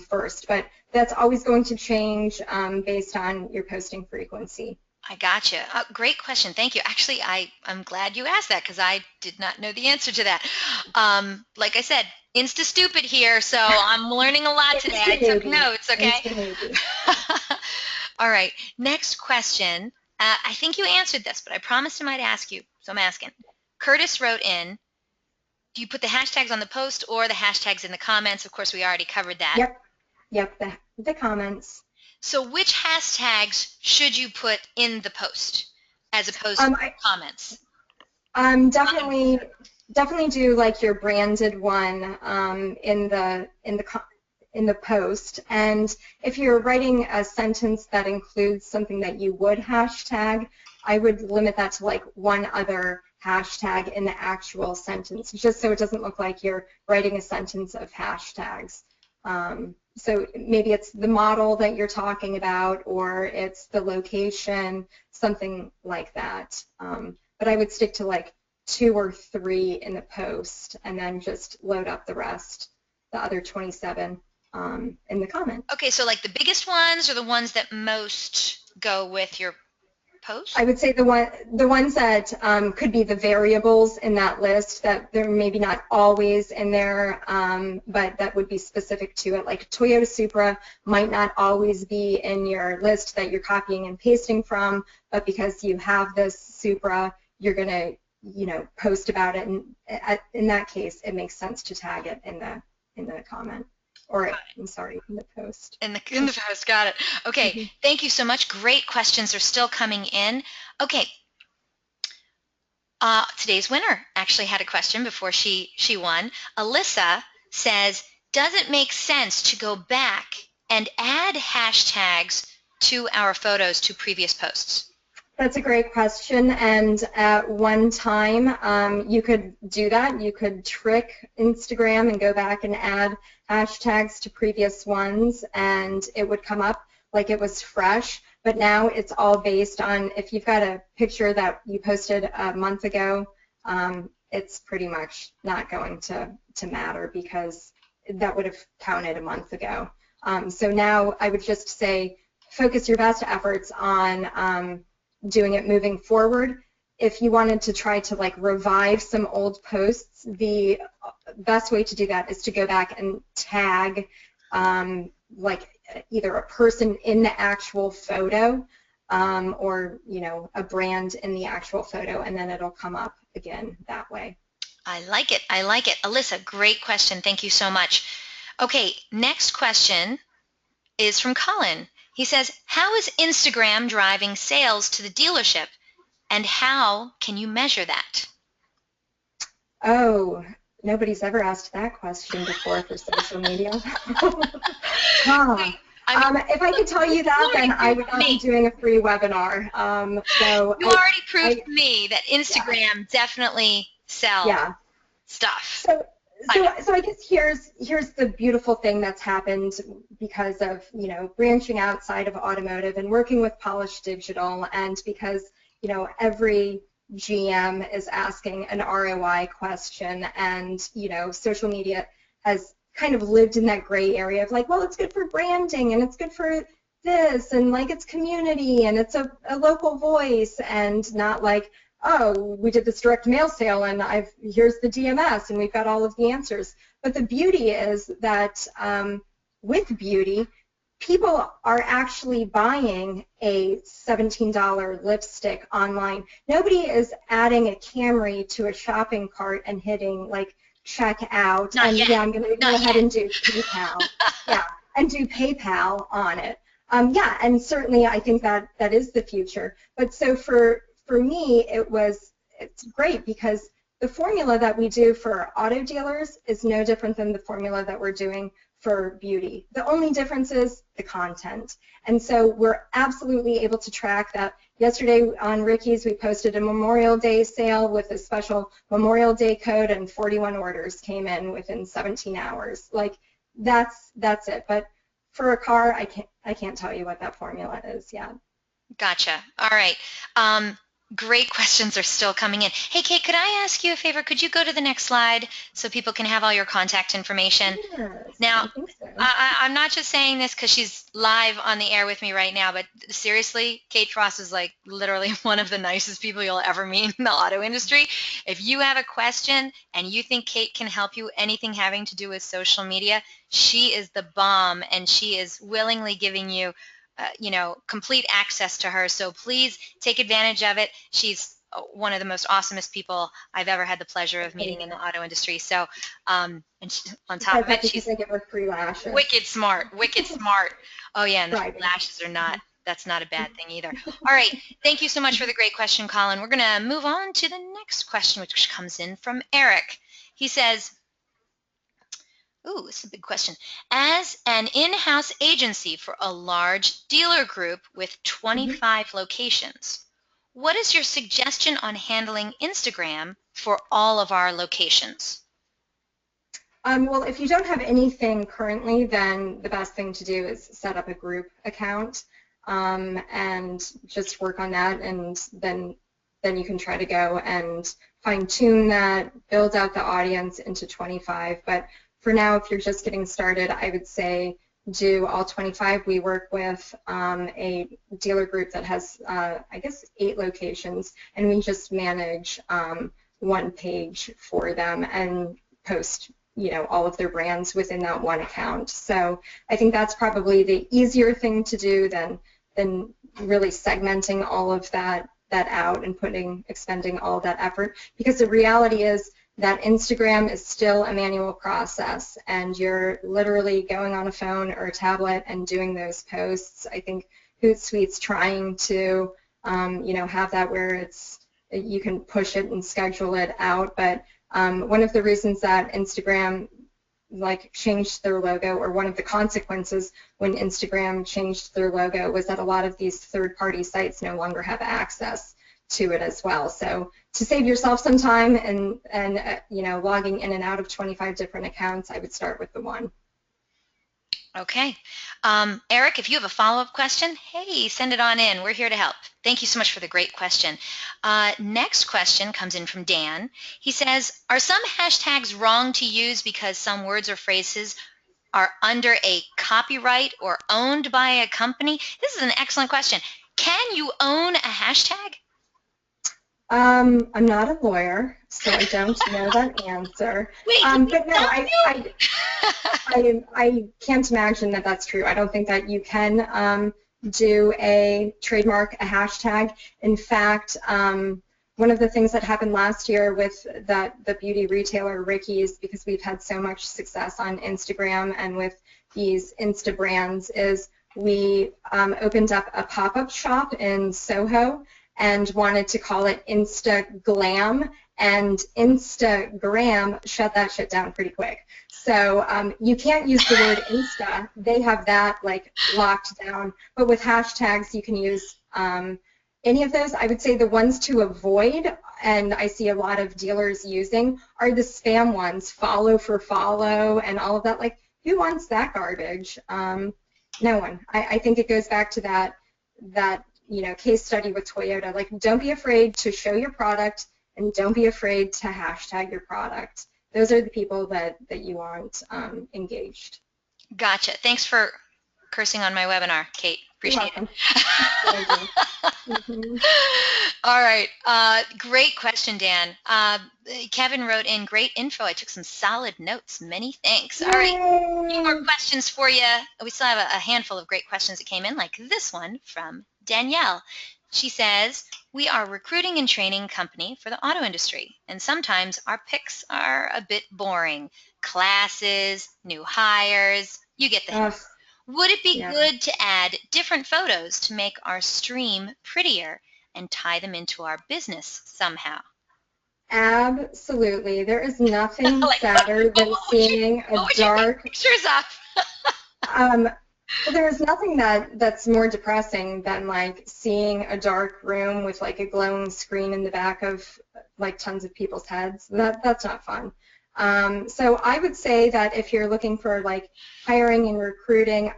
first, but that's always going to change based on your posting frequency. I gotcha. Great question. Thank you. Actually, I'm glad you asked that because I did not know the answer to that. Like I said, Insta-stupid here, so I'm learning a lot today. I took notes, okay? All right. Next question. I think you answered this, but I promised I might ask you, so I'm asking. Curtis wrote in, do you put the hashtags on the post or the hashtags in the comments? Of course, we already covered that. Yep, the comments. So which hashtags should you put in the post as opposed to comments? Definitely do like your branded one in the post. And if you're writing a sentence that includes something that you would hashtag, I would limit that to like one other hashtag in the actual sentence, just so it doesn't look like you're writing a sentence of hashtags. So maybe it's the model that you're talking about, or it's the location, something like that. But I would stick to like 2 or 3 in the post, and then just load up the rest, the other 27 in the comment. Okay, so like the biggest ones are the ones that most go with your post? I would say the ones that could be the variables in that list that they're maybe not always in there, but that would be specific to it. Like Toyota Supra might not always be in your list that you're copying and pasting from, but because you have this Supra, you're going to post about it, and in that case, it makes sense to tag it in the comment, or I'm sorry, in the post. In the post, got it. Okay, thank you so much. Great questions are still coming in. Okay. Today's winner actually had a question before she won. Alyssa says, does it make sense to go back and add hashtags to our photos to previous posts? That's a great question, and at one time you could do that. You could trick Instagram and go back and add hashtags to previous ones, and it would come up like it was fresh. But now it's all based on, if you've got a picture that you posted a month ago, it's pretty much not going to matter, because that would have counted a month ago. So now I would just say focus your best efforts on doing it moving forward. If you wanted to try to like revive some old posts, the best way to do that is to go back and tag like either a person in the actual photo or a brand in the actual photo, and then it'll come up again that way. I like it. I like it. Alyssa, great question. Thank you so much. Okay, next question is from Colin. He says, how is Instagram driving sales to the dealership, and how can you measure that? Oh, nobody's ever asked that question before for social media. If I could tell you that, then I would not be doing a free webinar. You already proved to me that Instagram definitely sells stuff. So I guess here's the beautiful thing that's happened because of branching outside of automotive and working with Polish Digital, and because every GM is asking an ROI question, and social media has kind of lived in that gray area of like, well, it's good for branding and it's good for this, and like it's community and it's a local voice, and not like, oh, we did this direct mail sale and here's the DMS and we've got all of the answers. But the beauty is that with beauty, people are actually buying a $17 lipstick online. Nobody is adding a Camry to a shopping cart and hitting like check out. Not and yet. Yeah, I'm going to go ahead and do PayPal. And do PayPal on it. And certainly I think that is the future. But so for me, it's great because the formula that we do for auto dealers is no different than the formula that we're doing for beauty. The only difference is the content. And so we're absolutely able to track that. Yesterday on Ricky's, we posted a Memorial Day sale with a special Memorial Day code, and 41 orders came in within 17 hours. Like, that's it. But for a car, I can't tell you what that formula is yet. Gotcha. All right. Great questions are still coming in. Hey, Kate, could I ask you a favor? Could you go to the next slide so people can have all your contact information? Yes, now, I think so. I'm not just saying this because she's live on the air with me right now, but seriously, Kate Frost is like literally one of the nicest people you'll ever meet in the auto industry. If you have a question and you think Kate can help you, anything having to do with social media, she is the bomb, and she is willingly giving you complete access to her. So please take advantage of it. She's one of the most awesomest people I've ever had the pleasure of meeting in the auto industry. So, and on top of it, she's free lashes. Wicked smart, wicked smart. Oh yeah, and the lashes are not, that's not a bad thing either. All right, thank you so much for the great question, Colin. We're gonna move on to the next question, which comes in from Eric. He says, ooh, this is a big question. As an in-house agency for a large dealer group with 25 locations, what is your suggestion on handling Instagram for all of our locations? Well, if you don't have anything currently, then the best thing to do is set up a group account and just work on that, and then you can try to go and fine-tune that, build out the audience into 25. But for now, if you're just getting started, I would say do all 25. We work with a dealer group that has, I guess, 8 locations, and we just manage one page for them and post, all of their brands within that one account. So I think that's probably the easier thing to do than really segmenting all of that that out and expending all that effort, because the reality is that Instagram is still a manual process, and you're literally going on a phone or a tablet and doing those posts. I think Hootsuite's trying to, have that where you can push it and schedule it out, but one of the reasons that Instagram changed their logo, or one of the consequences when Instagram changed their logo, was that a lot of these third-party sites no longer have access to it as well. So to save yourself some time and logging in and out of 25 different accounts, I would start with the one. Okay. Eric, if you have a follow-up question, hey, send it on in. We're here to help. Thank you so much for the great question. Next question comes in from Dan. He says, are some hashtags wrong to use because some words or phrases are under a copyright or owned by a company? This is an excellent question. Can you own a hashtag? I'm not a lawyer, so I don't know that answer. Wait, but no, I can't imagine that that's true. I don't think that you can do a trademark, a hashtag. In fact, one of the things that happened last year with the beauty retailer Ricky's, because we've had so much success on Instagram and with these Insta brands, is we opened up a pop-up shop in Soho and wanted to call it Insta-Glam, and Instagram shut that shit down pretty quick. So you can't use the word Insta. They have that locked down. But with hashtags, you can use any of those. I would say the ones to avoid, and I see a lot of dealers using, are the spam ones, follow for follow and all of that. Who wants that garbage? No one. I think it goes back to that case study with Toyota. Don't be afraid to show your product, and don't be afraid to hashtag your product. Those are the people that you want engaged. Gotcha. Thanks for cursing on my webinar, Kate. Appreciate it. Mm-hmm. All right. Great question, Dan. Kevin wrote in, great info. I took some solid notes. Many thanks. All right. A few more questions for you. We still have a handful of great questions that came in, like this one from Danielle. She says, we are a recruiting and training company for the auto industry, and sometimes our picks are a bit boring. Classes, new hires, you get the hint. Would it be good to add different photos to make our stream prettier and tie them into our business somehow? Absolutely. There is nothing sadder than seeing a dark pictures up. Well, there's nothing that's more depressing than seeing a dark room with a glowing screen in the back of tons of people's heads. That's not fun. So I would say that if you're looking for hiring and recruiting,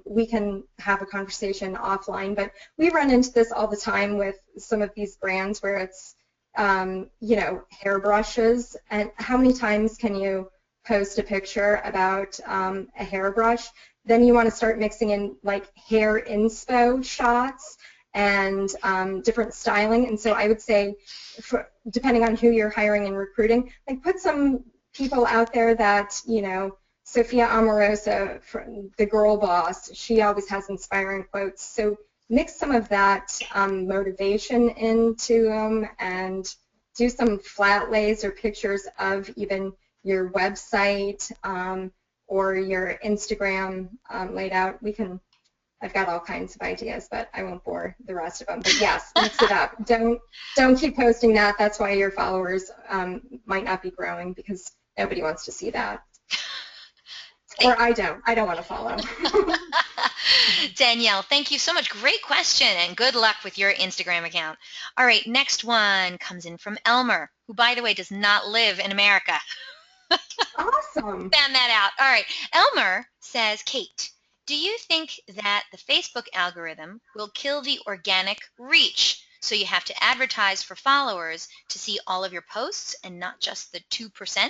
we can have a conversation offline, but we run into this all the time with some of these brands where it's hairbrushes, and how many times can you post a picture about a hairbrush? Then you want to start mixing in hair inspo shots and different styling. And so I would say, depending on who you're hiring and recruiting, put some people out there that, Sophia Amorosa, the girl boss, she always has inspiring quotes. So mix some of that motivation into them, and do some flat lays or pictures of even your website or your Instagram laid out. I've got all kinds of ideas, but I won't bore the rest of them. But yes, mix it up. Don't keep posting that. That's why your followers might not be growing, because nobody wants to see that. Or I don't want to follow. Danielle, thank you so much. Great question, and good luck with your Instagram account. All right, next one comes in from Elmer, who, by the way, does not live in America. Awesome. Found that out. All right. Elmer says, Kate, do you think that the Facebook algorithm will kill the organic reach? So you have to advertise for followers to see all of your posts and not just the 2%?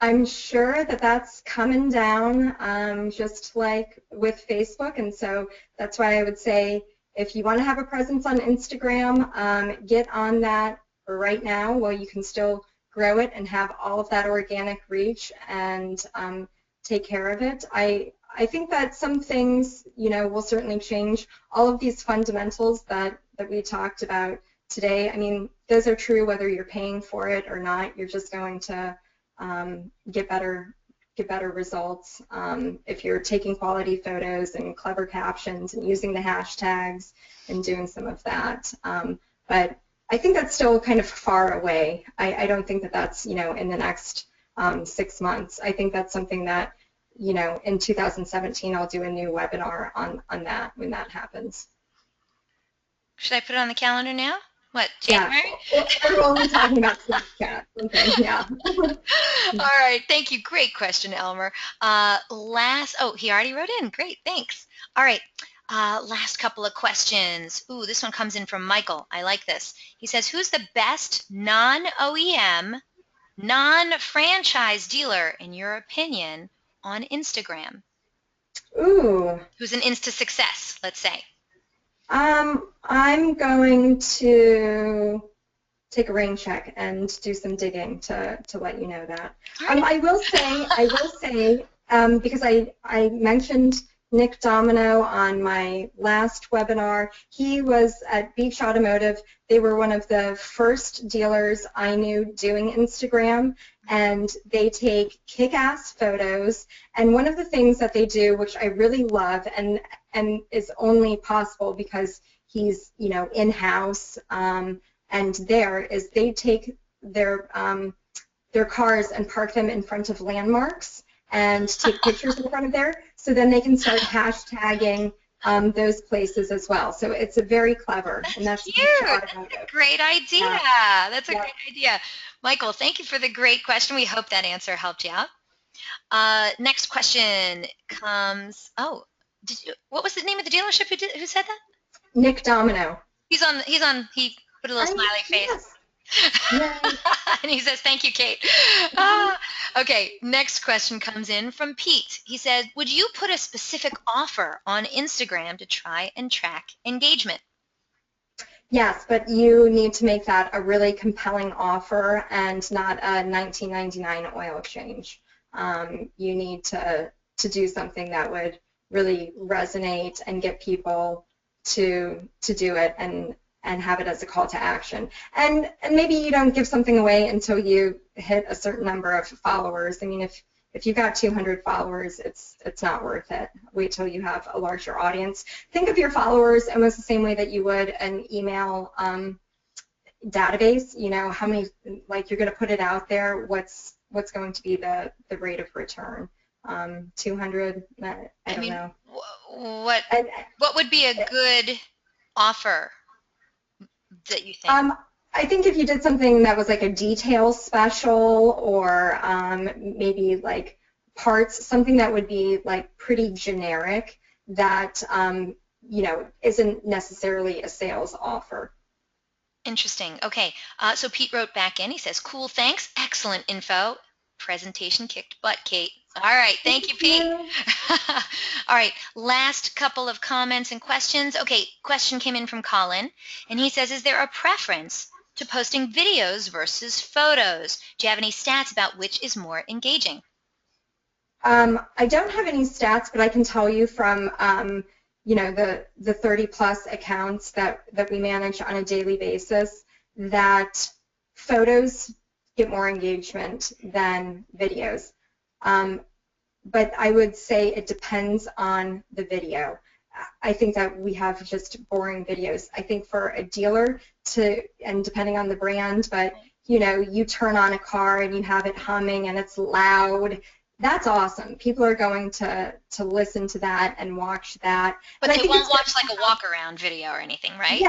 I'm sure that that's coming down, just like with Facebook, and so that's why I would say if you want to have a presence on Instagram, get on that right now while you can still grow it and have all of that organic reach, and take care of it. I think that some things, will certainly change. All of these fundamentals that that we talked about today, I mean, those are true whether you're paying for it or not. You're just going to get better results if you're taking quality photos and clever captions and using the hashtags and doing some of that. But I think that's still kind of far away. I don't think that that's, you know, in the next 6 months. I think that's something that, you know, in 2017 I'll do a new webinar on that when that happens. Should I put it on the calendar now? What, January? Yeah, we're only talking about Snapchat. Okay, yeah. All right, thank you. Great question, Elmer. Oh, he already wrote in. Great, thanks. All right, last couple of questions. Ooh, this one comes in from Michael. I like this. He says, who's the best non-OEM, non-franchise dealer, in your opinion, on Instagram? Ooh. Who's an Insta-Success, let's say? I'm going to take a rain check and do some digging to let you know that. I will say, because I mentioned Nick Domino on my last webinar. He was at Beach Automotive. They were one of the first dealers I knew doing Instagram, and they take kick-ass photos. And one of the things that they do, which I really love, and is only possible because he's, you know, in-house, and there is they take their cars and park them in front of landmarks and take pictures in front of there, so then they can start hashtagging those places as well. So it's a very clever. That's cute. That's a great idea. Yeah. That's a great idea. Michael, thank you for the great question. We hope that answer helped you out. Next question comes. Oh, what was the name of the dealership who said that? Nick Domino. He put a little smiley face. Yes. And he says, thank you, Kate. Okay, next question comes in from Pete. He said, would you put a specific offer on Instagram to try and track engagement? Yes, but you need to make that a really compelling offer and not a $19.99 oil change. You need to do something that would really resonate and get people to do it and have it as a call to action. And maybe you don't give something away until you hit a certain number of followers. I mean, if you've got 200 followers, it's not worth it. Wait till you have a larger audience. Think of your followers almost the same way that you would an email database. You know, how many, like, you're going to put it out there, what's going to be the rate of return? 200, I don't know. What would be a good offer that you think? I think if you did something that was like a detail special, or maybe like parts, something that would be like pretty generic, that you know, isn't necessarily a sales offer. Interesting. Okay, so Pete wrote back in. He says, cool, thanks, excellent info. Presentation kicked butt, Kate. All right, thank you, Pete. All right, last couple of comments and questions. Okay, question came in from Colin, and he says, is there a preference to posting videos versus photos? Do you have any stats about which is more engaging? I don't have any stats, but I can tell you from you know, the 30+ accounts that we manage on a daily basis, that photos get more engagement than videos. But I would say it depends on the video. I think that we have just boring videos. I think for a dealer and depending on the brand, but you know, you turn on a car and you have it humming and it's loud, that's awesome. People are going to listen to that and watch that. But they won't watch like a walk-around video or anything, right?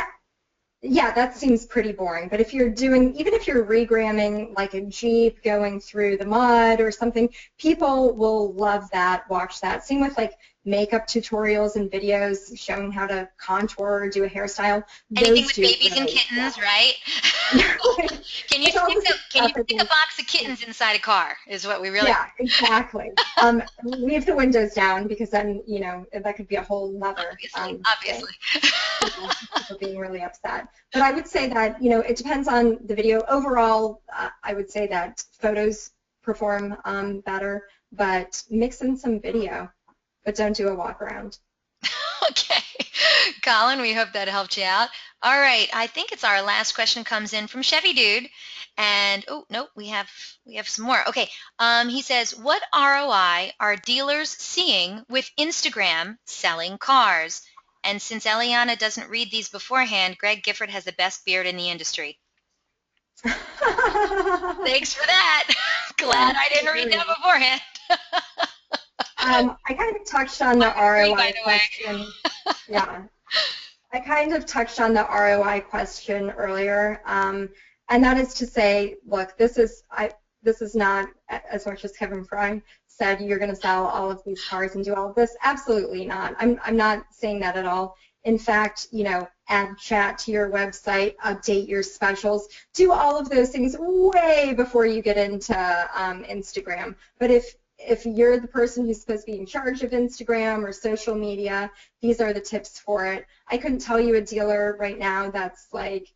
Yeah, that seems pretty boring. But if you're doing, even if you're regramming like a Jeep going through the mud or something, people will love that, watch that. Same with like makeup tutorials and videos showing how to contour or do a hairstyle. Anything with babies and kittens, right? Can you stick a box of kittens inside a car is what we really... Yeah, exactly. Leave the windows down, because then, you know, that could be a whole nother obviously. People being really upset. But I would say that, you know, it depends on the video. Overall, I would say that photos perform better, but mix in some video, but don't do a walk around. Okay. Colin, we hope that helped you out. All right, I think it's our last question comes in from Chevy Dude. And, oh, no, we have some more. Okay, he says, what ROI are dealers seeing with Instagram selling cars? And since Eliana doesn't read these beforehand, Greg Gifford has the best beard in the industry. Thanks for that. Glad I didn't read that beforehand. I kind of touched on the ROI question. Yeah. I kind of touched on the ROI question earlier, and that is to say, look, this is not as much as Kevin Fry said. You're going to sell all of these cars and do all of this. Absolutely not. I'm not saying that at all. In fact, add chat to your website, update your specials, do all of those things way before you get into Instagram. But if you're the person who's supposed to be in charge of Instagram or social media, these are the tips for it. I couldn't tell you a dealer right now that's like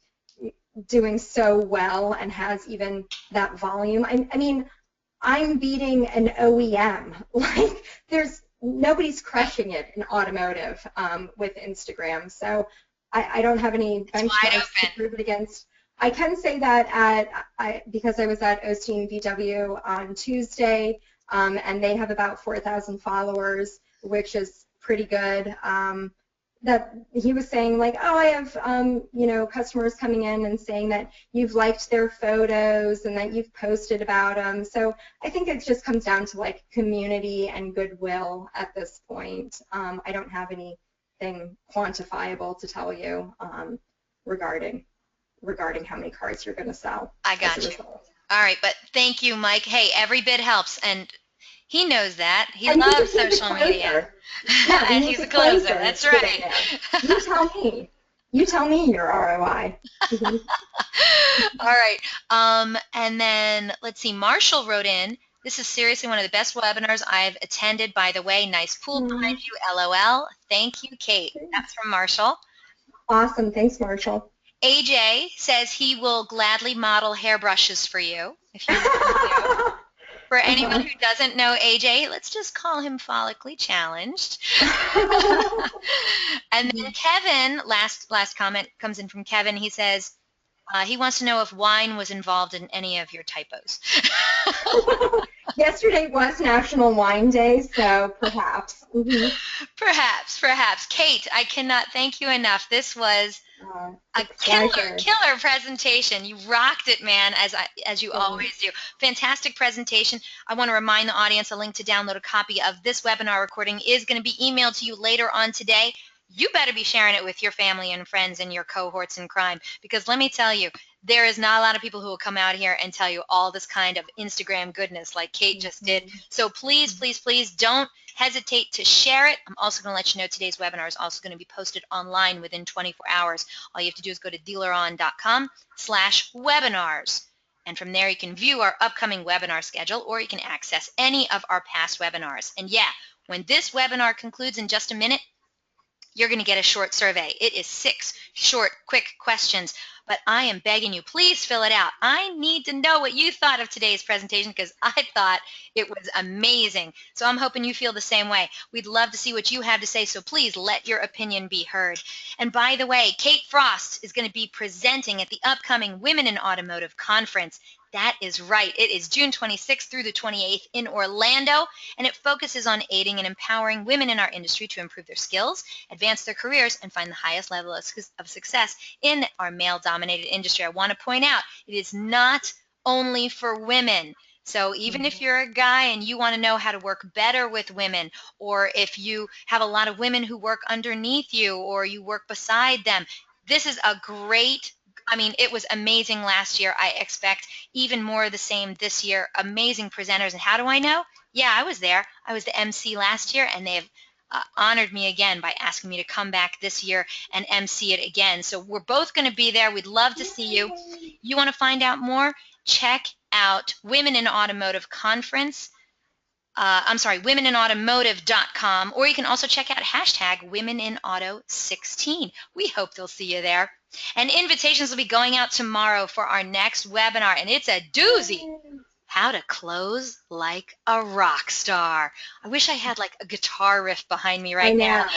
doing so well and has even that volume. I mean, I'm beating an OEM. Like, nobody's crushing it in automotive with Instagram. So I don't have any benchmarks to prove it against. I can say that because I was at Osteen VW on Tuesday, and they have about 4,000 followers, which is pretty good. That he was saying, like, oh, I have customers coming in and saying that you've liked their photos and that you've posted about them. So I think it just comes down to like community and goodwill at this point. I don't have anything quantifiable to tell you regarding how many cars you're going to sell. I got you. All right, but thank you, Mike. Hey, every bit helps, and he knows that. He loves social media. Yeah, and he's a closer. That's right. You tell me. You tell me your ROI. All right. And then let's see. Marshall wrote in, this is seriously one of the best webinars I've attended, by the way. Nice pool behind you, LOL. Thank you, Kate. That's from Marshall. Awesome. Thanks, Marshall. AJ says he will gladly model hairbrushes for you if you want to. For anyone who doesn't know AJ, let's just call him follically challenged. And then Kevin, last comment comes in from Kevin. He says he wants to know if wine was involved in any of your typos. Yesterday was National Wine Day, so perhaps. Perhaps. Kate, I cannot thank you enough. This was a killer presentation. You rocked it, man, as you always do. Fantastic presentation. I want to remind the audience a link to download a copy of this webinar recording is going to be emailed to you later on today. You better be sharing it with your family and friends and your cohorts in crime, because let me tell you, there is not a lot of people who will come out here and tell you all this kind of Instagram goodness like Kate just did. So please, please, please don't hesitate to share it. I'm also going to let you know today's webinar is also going to be posted online within 24 hours. All you have to do is go to DealerOn.com/webinars. And from there, you can view our upcoming webinar schedule, or you can access any of our past webinars. And yeah, when this webinar concludes in just a minute, you're going to get a short survey. It is 6 short, quick questions, but I am begging you, please fill it out. I need to know what you thought of today's presentation, because I thought it was amazing. So I'm hoping you feel the same way. We'd love to see what you have to say, so please let your opinion be heard. And by the way, Kate Frost is going to be presenting at the upcoming Women in Automotive Conference. That is right. It is June 26th through the 28th in Orlando, and it focuses on aiding and empowering women in our industry to improve their skills, advance their careers, and find the highest level of success in our male-dominated industry. I want to point out, it is not only for women. So even if you're a guy and you want to know how to work better with women, or if you have a lot of women who work underneath you or you work beside them, this is a great, I mean, it was amazing last year. I expect even more of the same this year. Amazing presenters. And how do I know? Yeah, I was there. I was the MC last year, and they have honored me again by asking me to come back this year and MC it again. So we're both going to be there. We'd love to see you. You want to find out more? Check out Women in Automotive Conference. womeninautomotive.com, or you can also check out #WomenInAuto16. We hope they'll see you there. And invitations will be going out tomorrow for our next webinar, and it's a doozy. how to close like a rock star. I wish I had like a guitar riff behind me right now.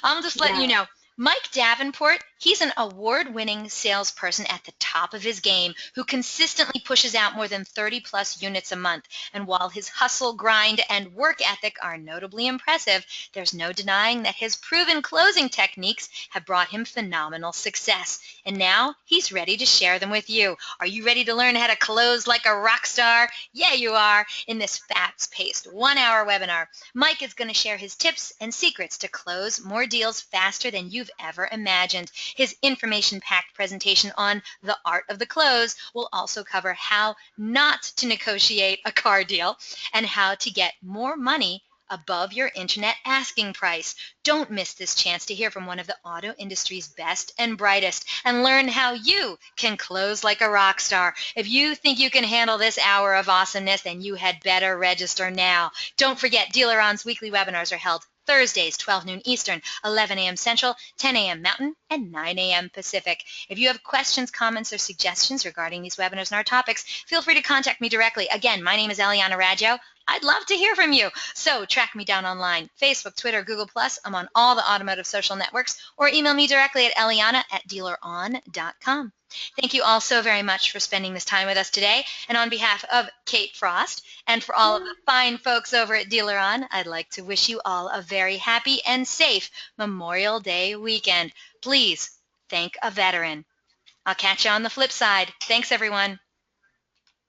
I'm just letting you know. Mike Davenport, he's an award-winning salesperson at the top of his game who consistently pushes out more than 30-plus units a month. And while his hustle, grind, and work ethic are notably impressive, there's no denying that his proven closing techniques have brought him phenomenal success. And now he's ready to share them with you. Are you ready to learn how to close like a rock star? Yeah, you are. In this fast-paced one-hour webinar, Mike is going to share his tips and secrets to close more deals faster than you've ever imagined. His information-packed presentation on the art of the close will also cover how not to negotiate a car deal and how to get more money above your internet asking price. Don't miss this chance to hear from one of the auto industry's best and brightest and learn how you can close like a rock star. If you think you can handle this hour of awesomeness, then you had better register now. Don't forget, DealerOn's weekly webinars are held Thursdays, 12 noon Eastern, 11 a.m. Central, 10 a.m. Mountain, and 9 a.m. Pacific. If you have questions, comments, or suggestions regarding these webinars and our topics, feel free to contact me directly. Again, my name is Eliana Raggio. I'd love to hear from you. So track me down online, Facebook, Twitter, Google+. I'm on all the automotive social networks, or email me directly at eliana@dealeron.com. Thank you all so very much for spending this time with us today. And on behalf of Kate Frost and for all of the fine folks over at DealerOn, I'd like to wish you all a very happy and safe Memorial Day weekend. Please thank a veteran. I'll catch you on the flip side. Thanks, everyone.